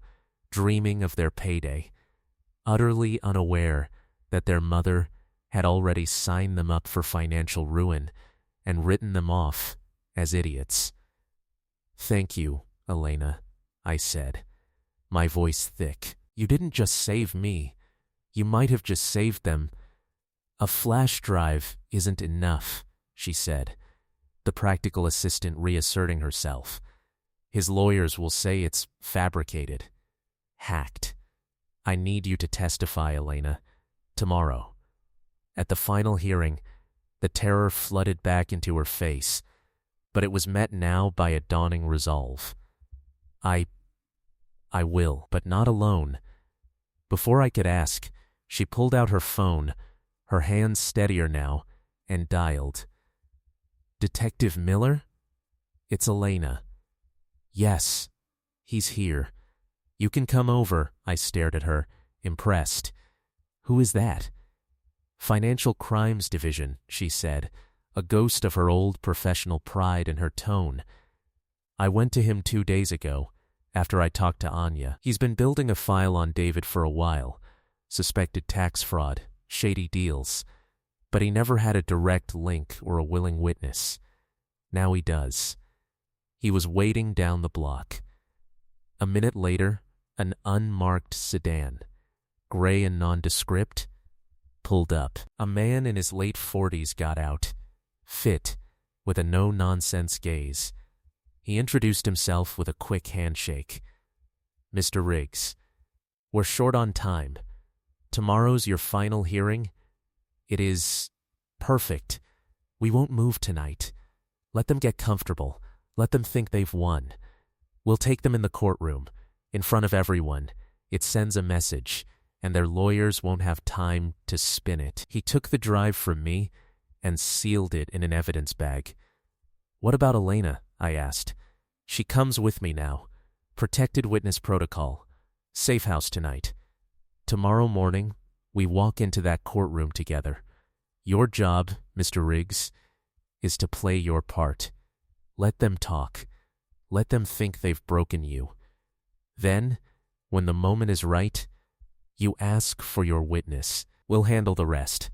dreaming of their payday, utterly unaware that their mother had already signed them up for financial ruin and written them off as idiots. "Thank you, Elena," I said, my voice thick. "You didn't just save me. You might have just saved them." "A flash drive isn't enough," she said, the practical assistant reasserting herself. "His lawyers will say it's fabricated, hacked. I need you to testify, Elena, tomorrow." At the final hearing, the terror flooded back into her face, but it was met now by a dawning resolve. I will, but not alone." Before I could ask, she pulled out her phone, her hands steadier now, and dialed. "Detective Miller? It's Elena." "Yes, he's here. You can come over," I stared at her, impressed. "Who is that?" "Financial Crimes Division," she said, a ghost of her old professional pride in her tone. "I went to him 2 days ago, after I talked to Anya. He's been building a file on David for a while, suspected tax fraud, shady deals, but he never had a direct link or a willing witness. Now he does." He was waiting down the block. A minute later, an unmarked sedan, gray and nondescript, pulled up. A man in his late 40s got out, fit, with a no-nonsense gaze. He introduced himself with a quick handshake. "Mr. Riggs, we're short on time. Tomorrow's your final hearing. It is perfect. We won't move tonight. Let them get comfortable. Let them think they've won. We'll take them in the courtroom, in front of everyone. It sends a message, and their lawyers won't have time to spin it." He took the drive from me and sealed it in an evidence bag. "What about Elena?" I asked. "She comes with me now. Protected witness protocol. Safe house tonight. Tomorrow morning, we walk into that courtroom together. Your job, Mr. Riggs, is to play your part. Let them talk. Let them think they've broken you. Then, when the moment is right, You ask for your witness. We'll handle the rest.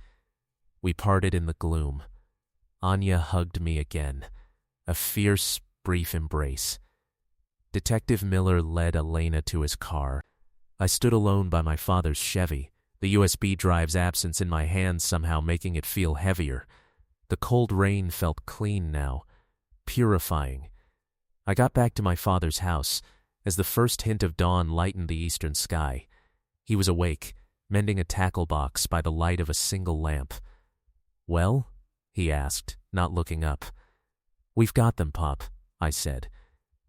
We parted in the gloom. Anya hugged me again, a fierce, brief embrace. Detective Miller led Elena to his car. I stood alone by my father's Chevy, the USB drive's absence in my hand somehow making it feel heavier. The cold rain felt clean now, purifying. I got back to my father's house as the first hint of dawn lightened the eastern sky. He was awake, mending a tackle box by the light of a single lamp. "Well?" he asked, not looking up. "We've got them, Pop," I said.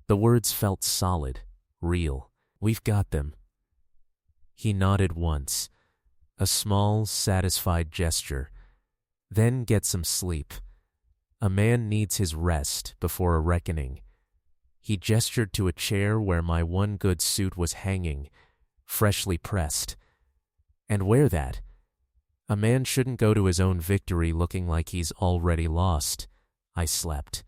The words felt solid, real. "We've got them." He nodded once, a small, satisfied gesture. "Then get some sleep. A man needs his rest before a reckoning." He gestured to a chair where my one good suit was hanging, freshly pressed. "And wear that. A man shouldn't go to his own victory looking like he's already lost." I slept.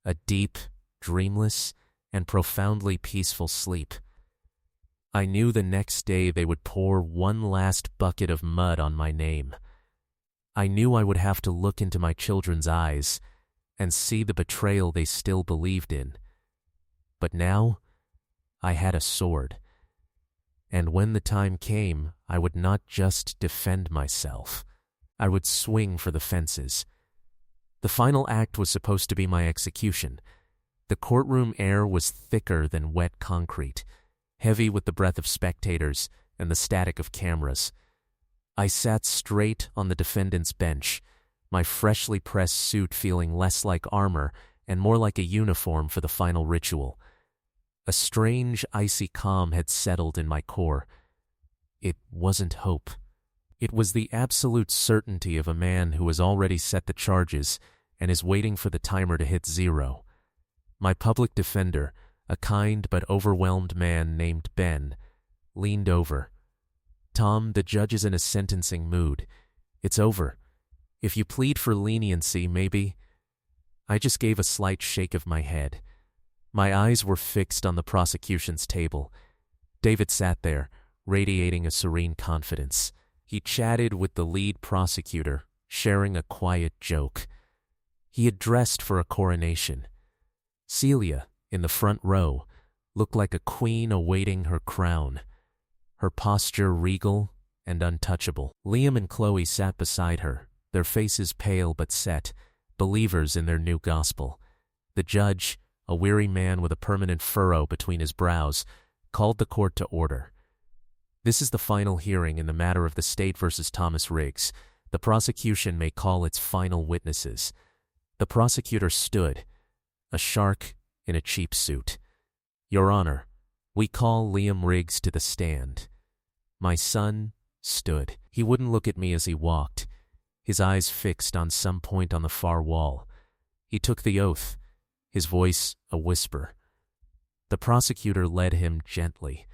A deep, dreamless, and profoundly peaceful sleep. I knew the next day they would pour one last bucket of mud on my name. I knew I would have to look into my children's eyes and see the betrayal they still believed in. But now, I had a sword. And when the time came, I would not just defend myself. I would swing for the fences. The final act was supposed to be my execution. The courtroom air was thicker than wet concrete, heavy with the breath of spectators and the static of cameras. I sat straight on the defendant's bench, my freshly pressed suit feeling less like armor and more like a uniform for the final ritual. A strange, icy calm had settled in my core. It wasn't hope. It was the absolute certainty of a man who has already set the charges and is waiting for the timer to hit 0. My public defender, a kind but overwhelmed man named Ben, leaned over. "Tom, the judge is in a sentencing mood. It's over. If you plead for leniency, maybe—" I just gave a slight shake of my head. My eyes were fixed on the prosecution's table. David sat there, radiating a serene confidence. He chatted with the lead prosecutor, sharing a quiet joke. He had dressed for a coronation. Celia, in the front row, looked like a queen awaiting her crown, her posture regal and untouchable. Liam and Chloe sat beside her, their faces pale but set, believers in their new gospel. The judge, a weary man with a permanent furrow between his brows, called the court to order. "This is the final hearing in the matter of the state versus Thomas Riggs. The prosecution may call its final witnesses." The prosecutor stood, a shark in a cheap suit. "Your Honor, we call Liam Riggs to the stand." My son stood. He wouldn't look at me as he walked, his eyes fixed on some point on the far wall. He took the oath, his voice a whisper. The prosecutor led him gently,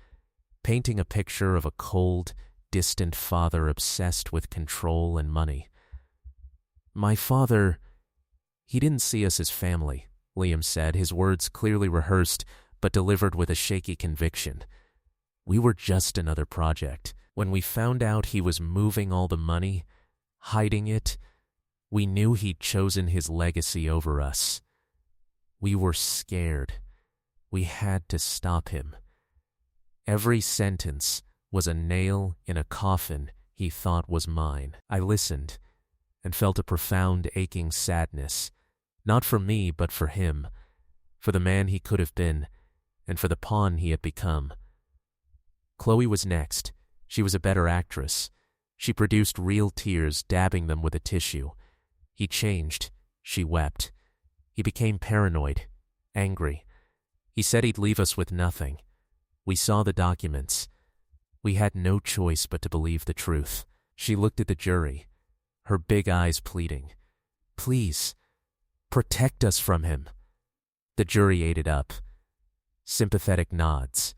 painting a picture of a cold, distant father obsessed with control and money. "My father, he didn't see us as family," Liam said, his words clearly rehearsed but delivered with a shaky conviction. "We were just another project. When we found out he was moving all the money, hiding it, we knew he'd chosen his legacy over us. We were scared. We had to stop him. Every sentence was a nail in a coffin he thought was mine." I listened and felt a profound aching sadness, not for me but for him, for the man he could have been, and for the pawn he had become. Chloe was next. She was a better actress. She produced real tears, dabbing them with a tissue. He changed. She wept. He became paranoid, angry. He said he'd leave us with nothing. We saw the documents. We had no choice but to believe the truth. She looked at the jury, her big eyes pleading. "Please, protect us from him." The jury ate it up. Sympathetic nods.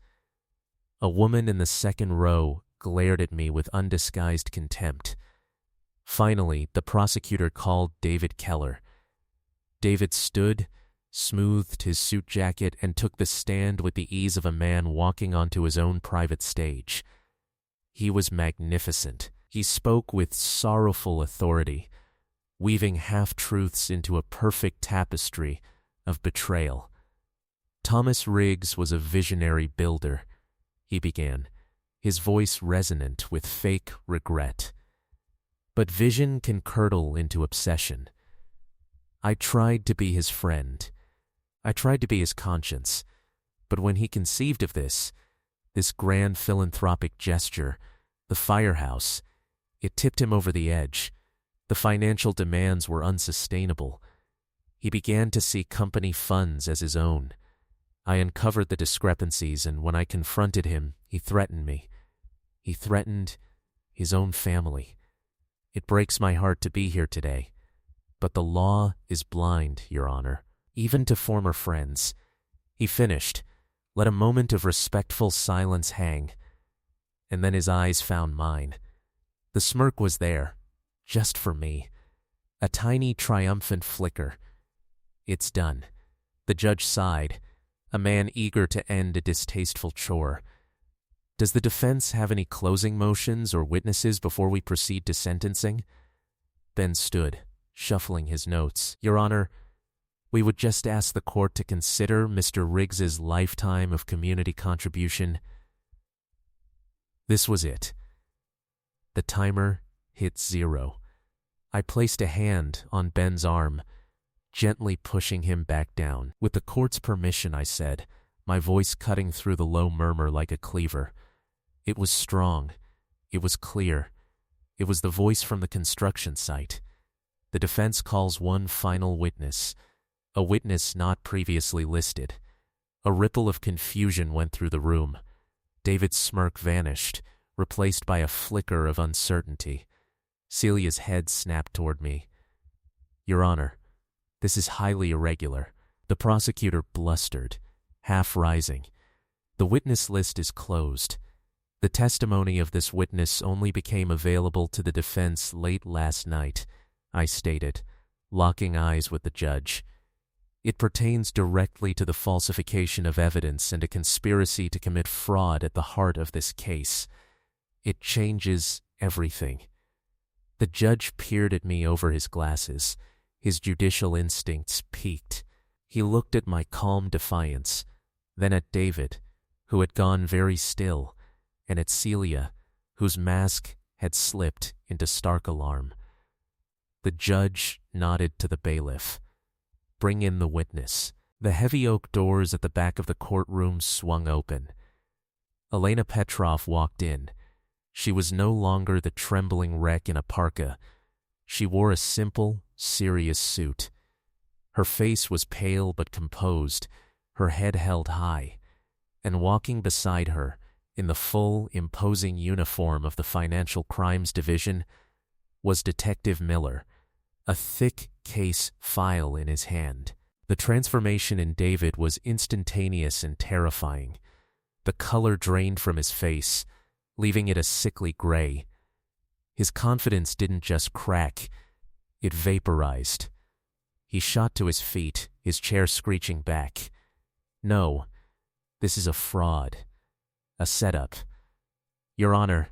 A woman in the second row glared at me with undisguised contempt. Finally, the prosecutor called David Keller. David stood, smoothed his suit jacket, and took the stand with the ease of a man walking onto his own private stage. He was magnificent. He spoke with sorrowful authority, weaving half-truths into a perfect tapestry of betrayal. Thomas Riggs was a visionary builder, he began, his voice resonant with fake regret. But vision can curdle into obsession. I tried to be his friend. I tried to be his conscience. But when he conceived of this grand philanthropic gesture, the firehouse, it tipped him over the edge. The financial demands were unsustainable. He began to see company funds as his own. I uncovered the discrepancies, and when I confronted him, he threatened me. He threatened his own family. It breaks my heart to be here today, but the law is blind, Your Honor, even to former friends. He finished, let a moment of respectful silence hang, and then his eyes found mine. The smirk was there, just for me, a tiny triumphant flicker. It's done. The judge sighed, a man eager to end a distasteful chore. Does the defense have any closing motions or witnesses before we proceed to sentencing? Ben stood, shuffling his notes. Your Honor, we would just ask the court to consider Mr. Riggs's lifetime of community contribution. This was it. The timer hit 0. I placed a hand on Ben's arm, gently pushing him back down. With the court's permission, I said, my voice cutting through the low murmur like a cleaver. It was strong. It was clear. It was the voice from the construction site. The defense calls one final witness, a witness not previously listed. A ripple of confusion went through the room. David's smirk vanished, replaced by a flicker of uncertainty. Celia's head snapped toward me. Your Honor, this is highly irregular. The prosecutor blustered, half rising. The witness list is closed. The testimony of this witness only became available to the defense late last night, I stated, locking eyes with the judge. It pertains directly to the falsification of evidence and a conspiracy to commit fraud at the heart of this case. It changes everything. The judge peered at me over his glasses. His judicial instincts peaked. He looked at my calm defiance, then at David, who had gone very still, and at Celia, whose mask had slipped into stark alarm. The judge nodded to the bailiff. Bring in the witness. The heavy oak doors at the back of the courtroom swung open. Elena Petrov walked in. She was no longer the trembling wreck in a parka. She wore a simple, serious suit. Her face was pale but composed, her head held high, and walking beside her, in the full, imposing uniform of the Financial Crimes Division, was Detective Miller, a thick case file in his hand. The transformation in David was instantaneous and terrifying. The color drained from his face, leaving it a sickly gray. His confidence didn't just crack, it vaporized. He shot to his feet, his chair screeching back. No, this is a fraud. A setup. Your Honor,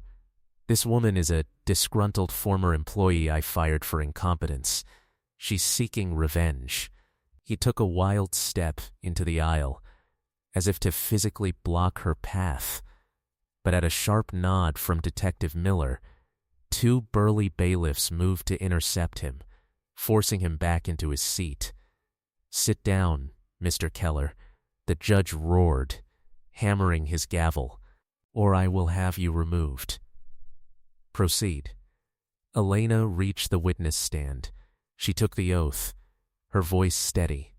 this woman is a disgruntled former employee I fired for incompetence. She's seeking revenge. He took a wild step into the aisle, as if to physically block her path. But at a sharp nod from Detective Miller, 2 burly bailiffs moved to intercept him, forcing him back into his seat. Sit down, Mr. Keller, the judge roared, hammering his gavel, or I will have you removed. Proceed. Elena reached the witness stand. She took the oath, her voice steady.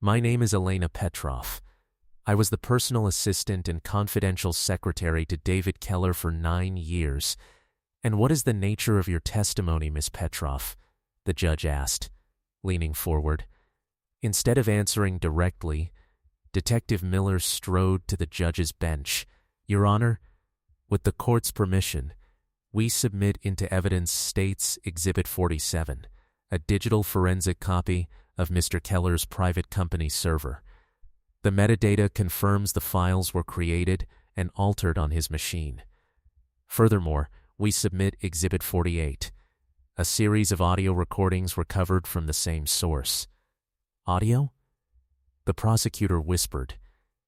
My name is Elena Petrov. I was the personal assistant and confidential secretary to David Keller for 9 years. And what is the nature of your testimony, Miss Petrov? The judge asked, leaning forward. Instead of answering directly, Detective Miller strode to the judge's bench. Your Honor, with the court's permission, we submit into evidence State's Exhibit 47, a digital forensic copy of Mr. Keller's private company server. The metadata confirms the files were created and altered on his machine. Furthermore, we submit Exhibit 48. A series of audio recordings recovered from the same source. Audio? The prosecutor whispered,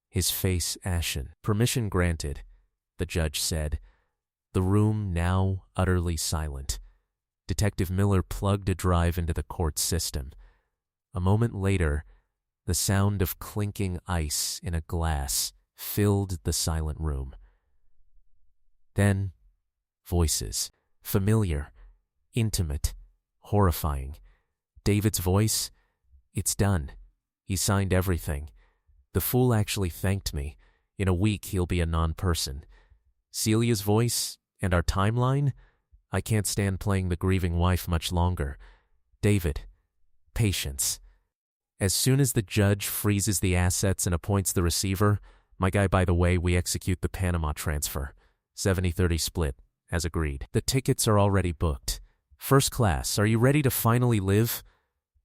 his face ashen. Permission granted, the judge said. The room now utterly silent. Detective Miller plugged a drive into the court system. A moment later, the sound of clinking ice in a glass filled the silent room. Then, voices. Familiar, intimate, horrifying. David's voice? It's done. He signed everything. The fool actually thanked me. In a week, he'll be a non-person. Celia's voice and our timeline? I can't stand playing the grieving wife much longer. David, patience. As soon as the judge freezes the assets and appoints the receiver, my guy, by the way, we execute the Panama transfer. 70-30 split, as agreed. The tickets are already booked. First class, are you ready to finally live?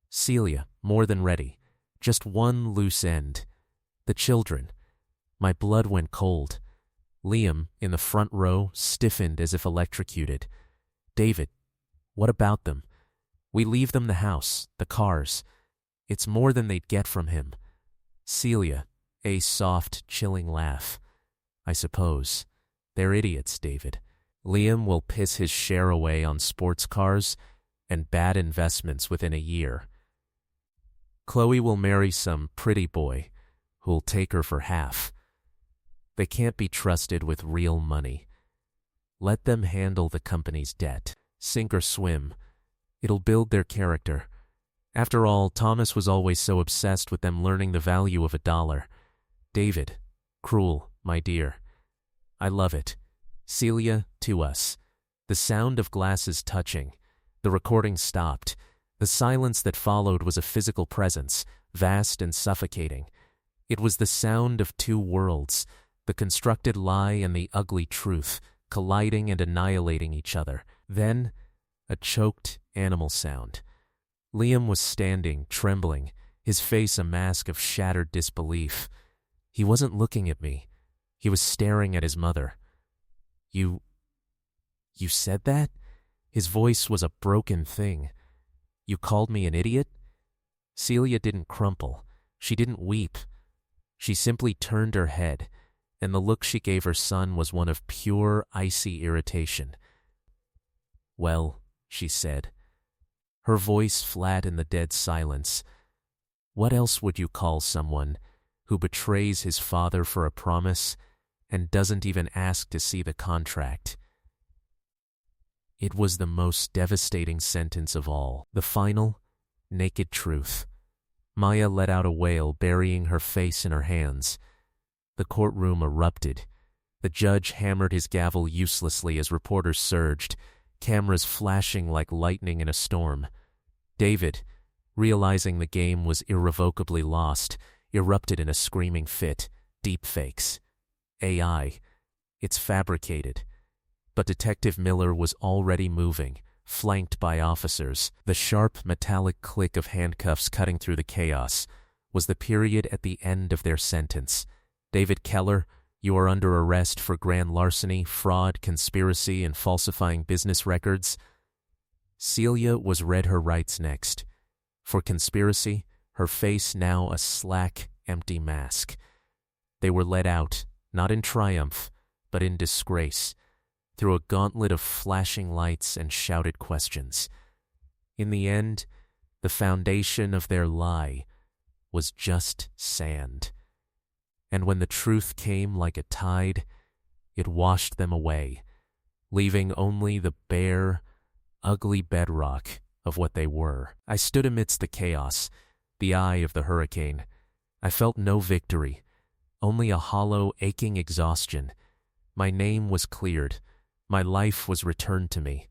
Celia, more than ready. Just one loose end. The children. My blood went cold. Liam, in the front row, stiffened as if electrocuted. David, what about them? We leave them the house, the cars. It's more than they'd get from him. Celia, a soft, chilling laugh. I suppose. They're idiots, David. Liam will piss his share away on sports cars and bad investments within a year. Chloe will marry some pretty boy who'll take her for half. They can't be trusted with real money. Let them handle the company's debt. Sink or swim. It'll build their character. After all, Thomas was always so obsessed with them learning the value of $1. David, cruel, my dear. I love it. Celia, to us. The sound of glasses touching. The recording stopped. The silence that followed was a physical presence, vast and suffocating. It was the sound of two worlds, the constructed lie and the ugly truth, colliding and annihilating each other. Then, a choked animal sound. Liam was standing, trembling, his face a mask of shattered disbelief. He wasn't looking at me. He was staring at his mother. You said that? His voice was a broken thing. You called me an idiot? Celia didn't crumple. She didn't weep. She simply turned her head, and the look she gave her son was one of pure, icy irritation. Well, she said, her voice flat in the dead silence, what else would you call someone who betrays his father for a promise and doesn't even ask to see the contract? It was the most devastating sentence of all, the final, naked truth. Maya let out a wail, burying her face in her hands. The courtroom erupted. The judge hammered his gavel uselessly as reporters surged, cameras flashing like lightning in a storm. David, realizing the game was irrevocably lost, erupted in a screaming fit. Deepfakes. AI. It's fabricated. But Detective Miller was already moving, flanked by officers. The sharp, metallic click of handcuffs cutting through the chaos was the period at the end of their sentence. David Keller, you are under arrest for grand larceny, fraud, conspiracy, and falsifying business records. Celia was read her rights next. For conspiracy, her face now a slack, empty mask. They were led out, not in triumph, but in disgrace, through a gauntlet of flashing lights and shouted questions. In the end, the foundation of their lie was just sand. And when the truth came like a tide, it washed them away, leaving only the bare, ugly bedrock of what they were. I stood amidst the chaos, the eye of the hurricane. I felt no victory, only a hollow, aching exhaustion. My name was cleared. My life was returned to me.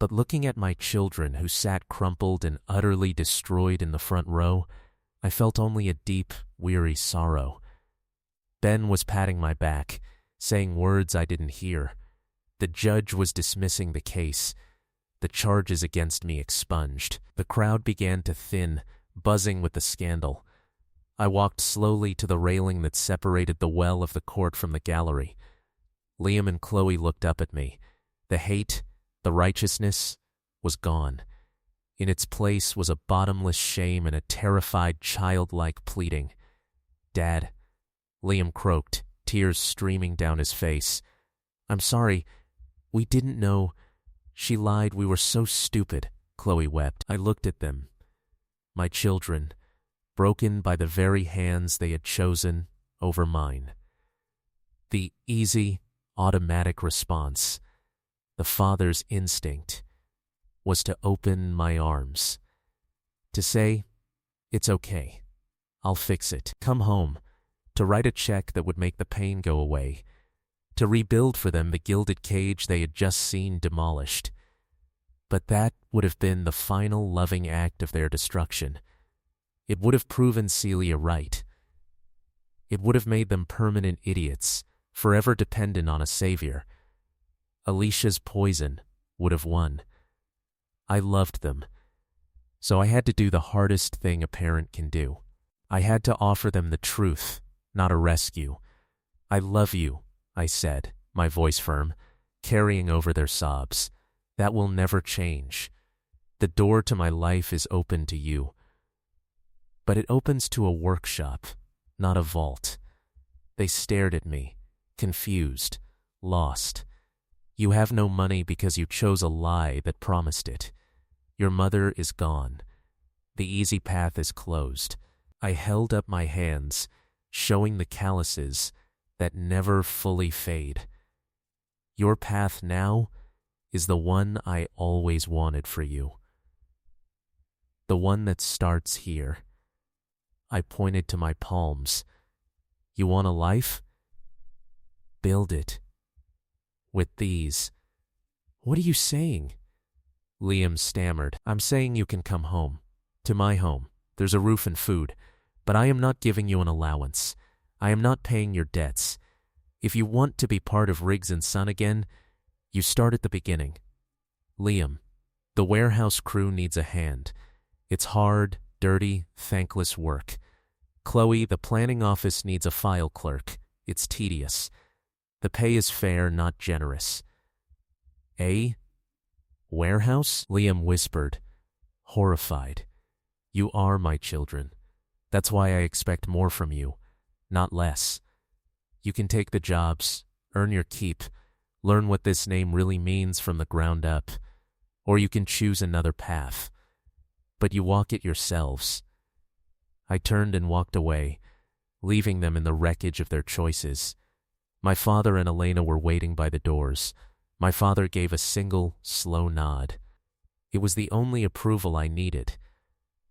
But looking at my children who sat crumpled and utterly destroyed in the front row, I felt only a deep, weary sorrow. Ben was patting my back, saying words I didn't hear. The judge was dismissing the case, the charges against me expunged. The crowd began to thin, buzzing with the scandal. I walked slowly to the railing that separated the well of the court from the gallery. Liam and Chloe looked up at me. The hate, the righteousness, was gone. In its place was a bottomless shame and a terrified childlike pleading. "Dad," Liam croaked, tears streaming down his face. "I'm sorry. We didn't know. She lied. We were so stupid," Chloe wept. I looked at them. My children, broken by the very hands they had chosen over mine. The easy, automatic response, the father's instinct, was to open my arms, to say, "It's okay. I'll fix it. Come home," to write a check that would make the pain go away, to rebuild for them the gilded cage they had just seen demolished. But that would have been the final loving act of their destruction. It would have proven Celia right. It would have made them permanent idiots, forever dependent on a savior. Alicia's poison would have won. I loved them, so I had to do the hardest thing a parent can do. I had to offer them the truth, not a rescue. "I love you," I said, my voice firm, carrying over their sobs. "That will never change. The door to my life is open to you. But it opens to a workshop, not a vault." They stared at me, confused, lost. "You have no money because you chose a lie that promised it. Your mother is gone. The easy path is closed." I held up my hands, showing the calluses that never fully fade. "Your path now is the one I always wanted for you. The one that starts here." I pointed to my palms. "You want a life? Build it. With these." "What are you saying?" Liam stammered. "I'm saying you can come home. To my home. There's a roof and food. But I am not giving you an allowance. I am not paying your debts. If you want to be part of Riggs and Son again, you start at the beginning. Liam, the warehouse crew needs a hand. It's hard, dirty, thankless work. Chloe, the planning office needs a file clerk. It's tedious. The pay is fair, not generous." "A warehouse?" Liam whispered, horrified. "You are my children. That's why I expect more from you, not less. You can take the jobs, earn your keep, learn what this name really means from the ground up, or you can choose another path. But you walk it yourselves." I turned and walked away, leaving them in the wreckage of their choices. My father and Elena were waiting by the doors. My father gave a single, slow nod. It was the only approval I needed.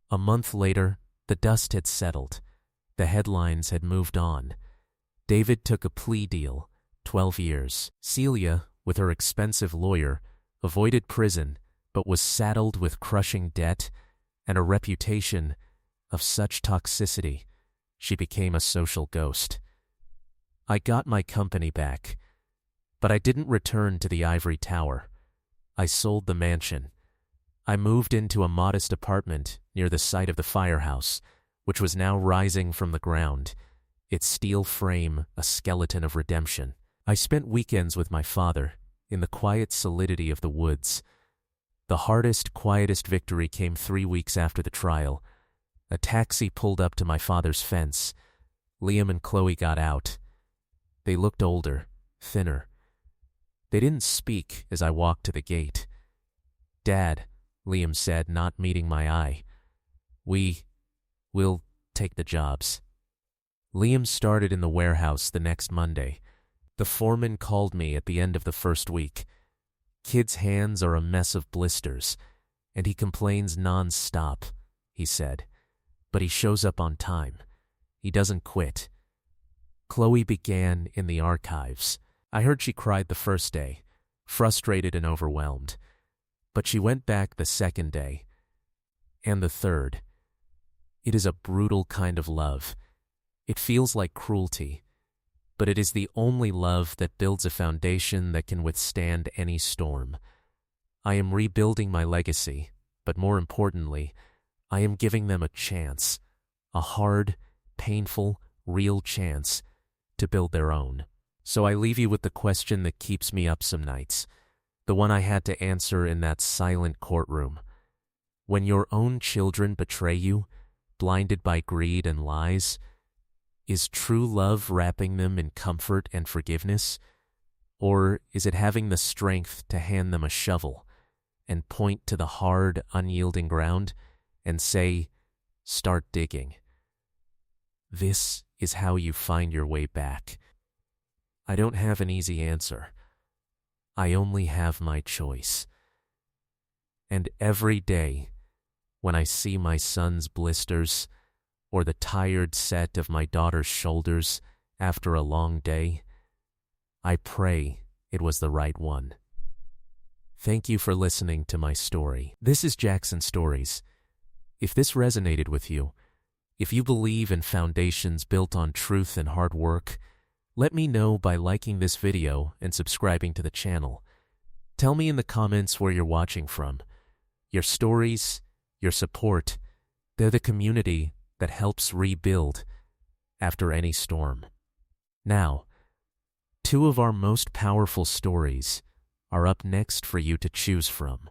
A month later, the dust had settled. The headlines had moved on. David took a plea deal, 12 years. Celia, with her expensive lawyer, avoided prison, but was saddled with crushing debt and a reputation of such toxicity, she became a social ghost. I got my company back, but I didn't return to the ivory tower. I sold the mansion. I moved into a modest apartment near the site of the firehouse, which was now rising from the ground, its steel frame a skeleton of redemption. I spent weekends with my father in the quiet solidity of the woods. The hardest, quietest victory came 3 weeks after the trial. A taxi pulled up to my father's fence. Liam and Chloe got out. They looked older, thinner. They didn't speak as I walked to the gate. "Dad," Liam said, not meeting my eye, We'll take the jobs." Liam started in the warehouse the next Monday. The foreman called me at the end of the first week. "Kid's hands are a mess of blisters, and he complains non-stop," he said. "But he shows up on time. He doesn't quit." Chloe began in the archives. I heard she cried the first day, frustrated and overwhelmed. But she went back the second day, and the third. It is a brutal kind of love. It feels like cruelty, but it is the only love that builds a foundation that can withstand any storm. I am rebuilding my legacy, but more importantly, I am giving them a chance, a hard, painful, real chance to build their own. So I leave you with the question that keeps me up some nights, the one I had to answer in that silent courtroom. When your own children betray you, blinded by greed and lies, is true love wrapping them in comfort and forgiveness? Or is it having the strength to hand them a shovel and point to the hard, unyielding ground and say, "Start digging"? This is how you find your way back. I don't have an easy answer. I only have my choice. And every day, when I see my son's blisters or the tired set of my daughter's shoulders after a long day, I pray it was the right one. Thank you for listening to my story. This is Jackson Stories. If this resonated with you, if you believe in foundations built on truth and hard work, let me know by liking this video and subscribing to the channel. Tell me in the comments where you're watching from. Your stories, your support, they're the community that helps rebuild after any storm. Now, 2 of our most powerful stories are up next for you to choose from.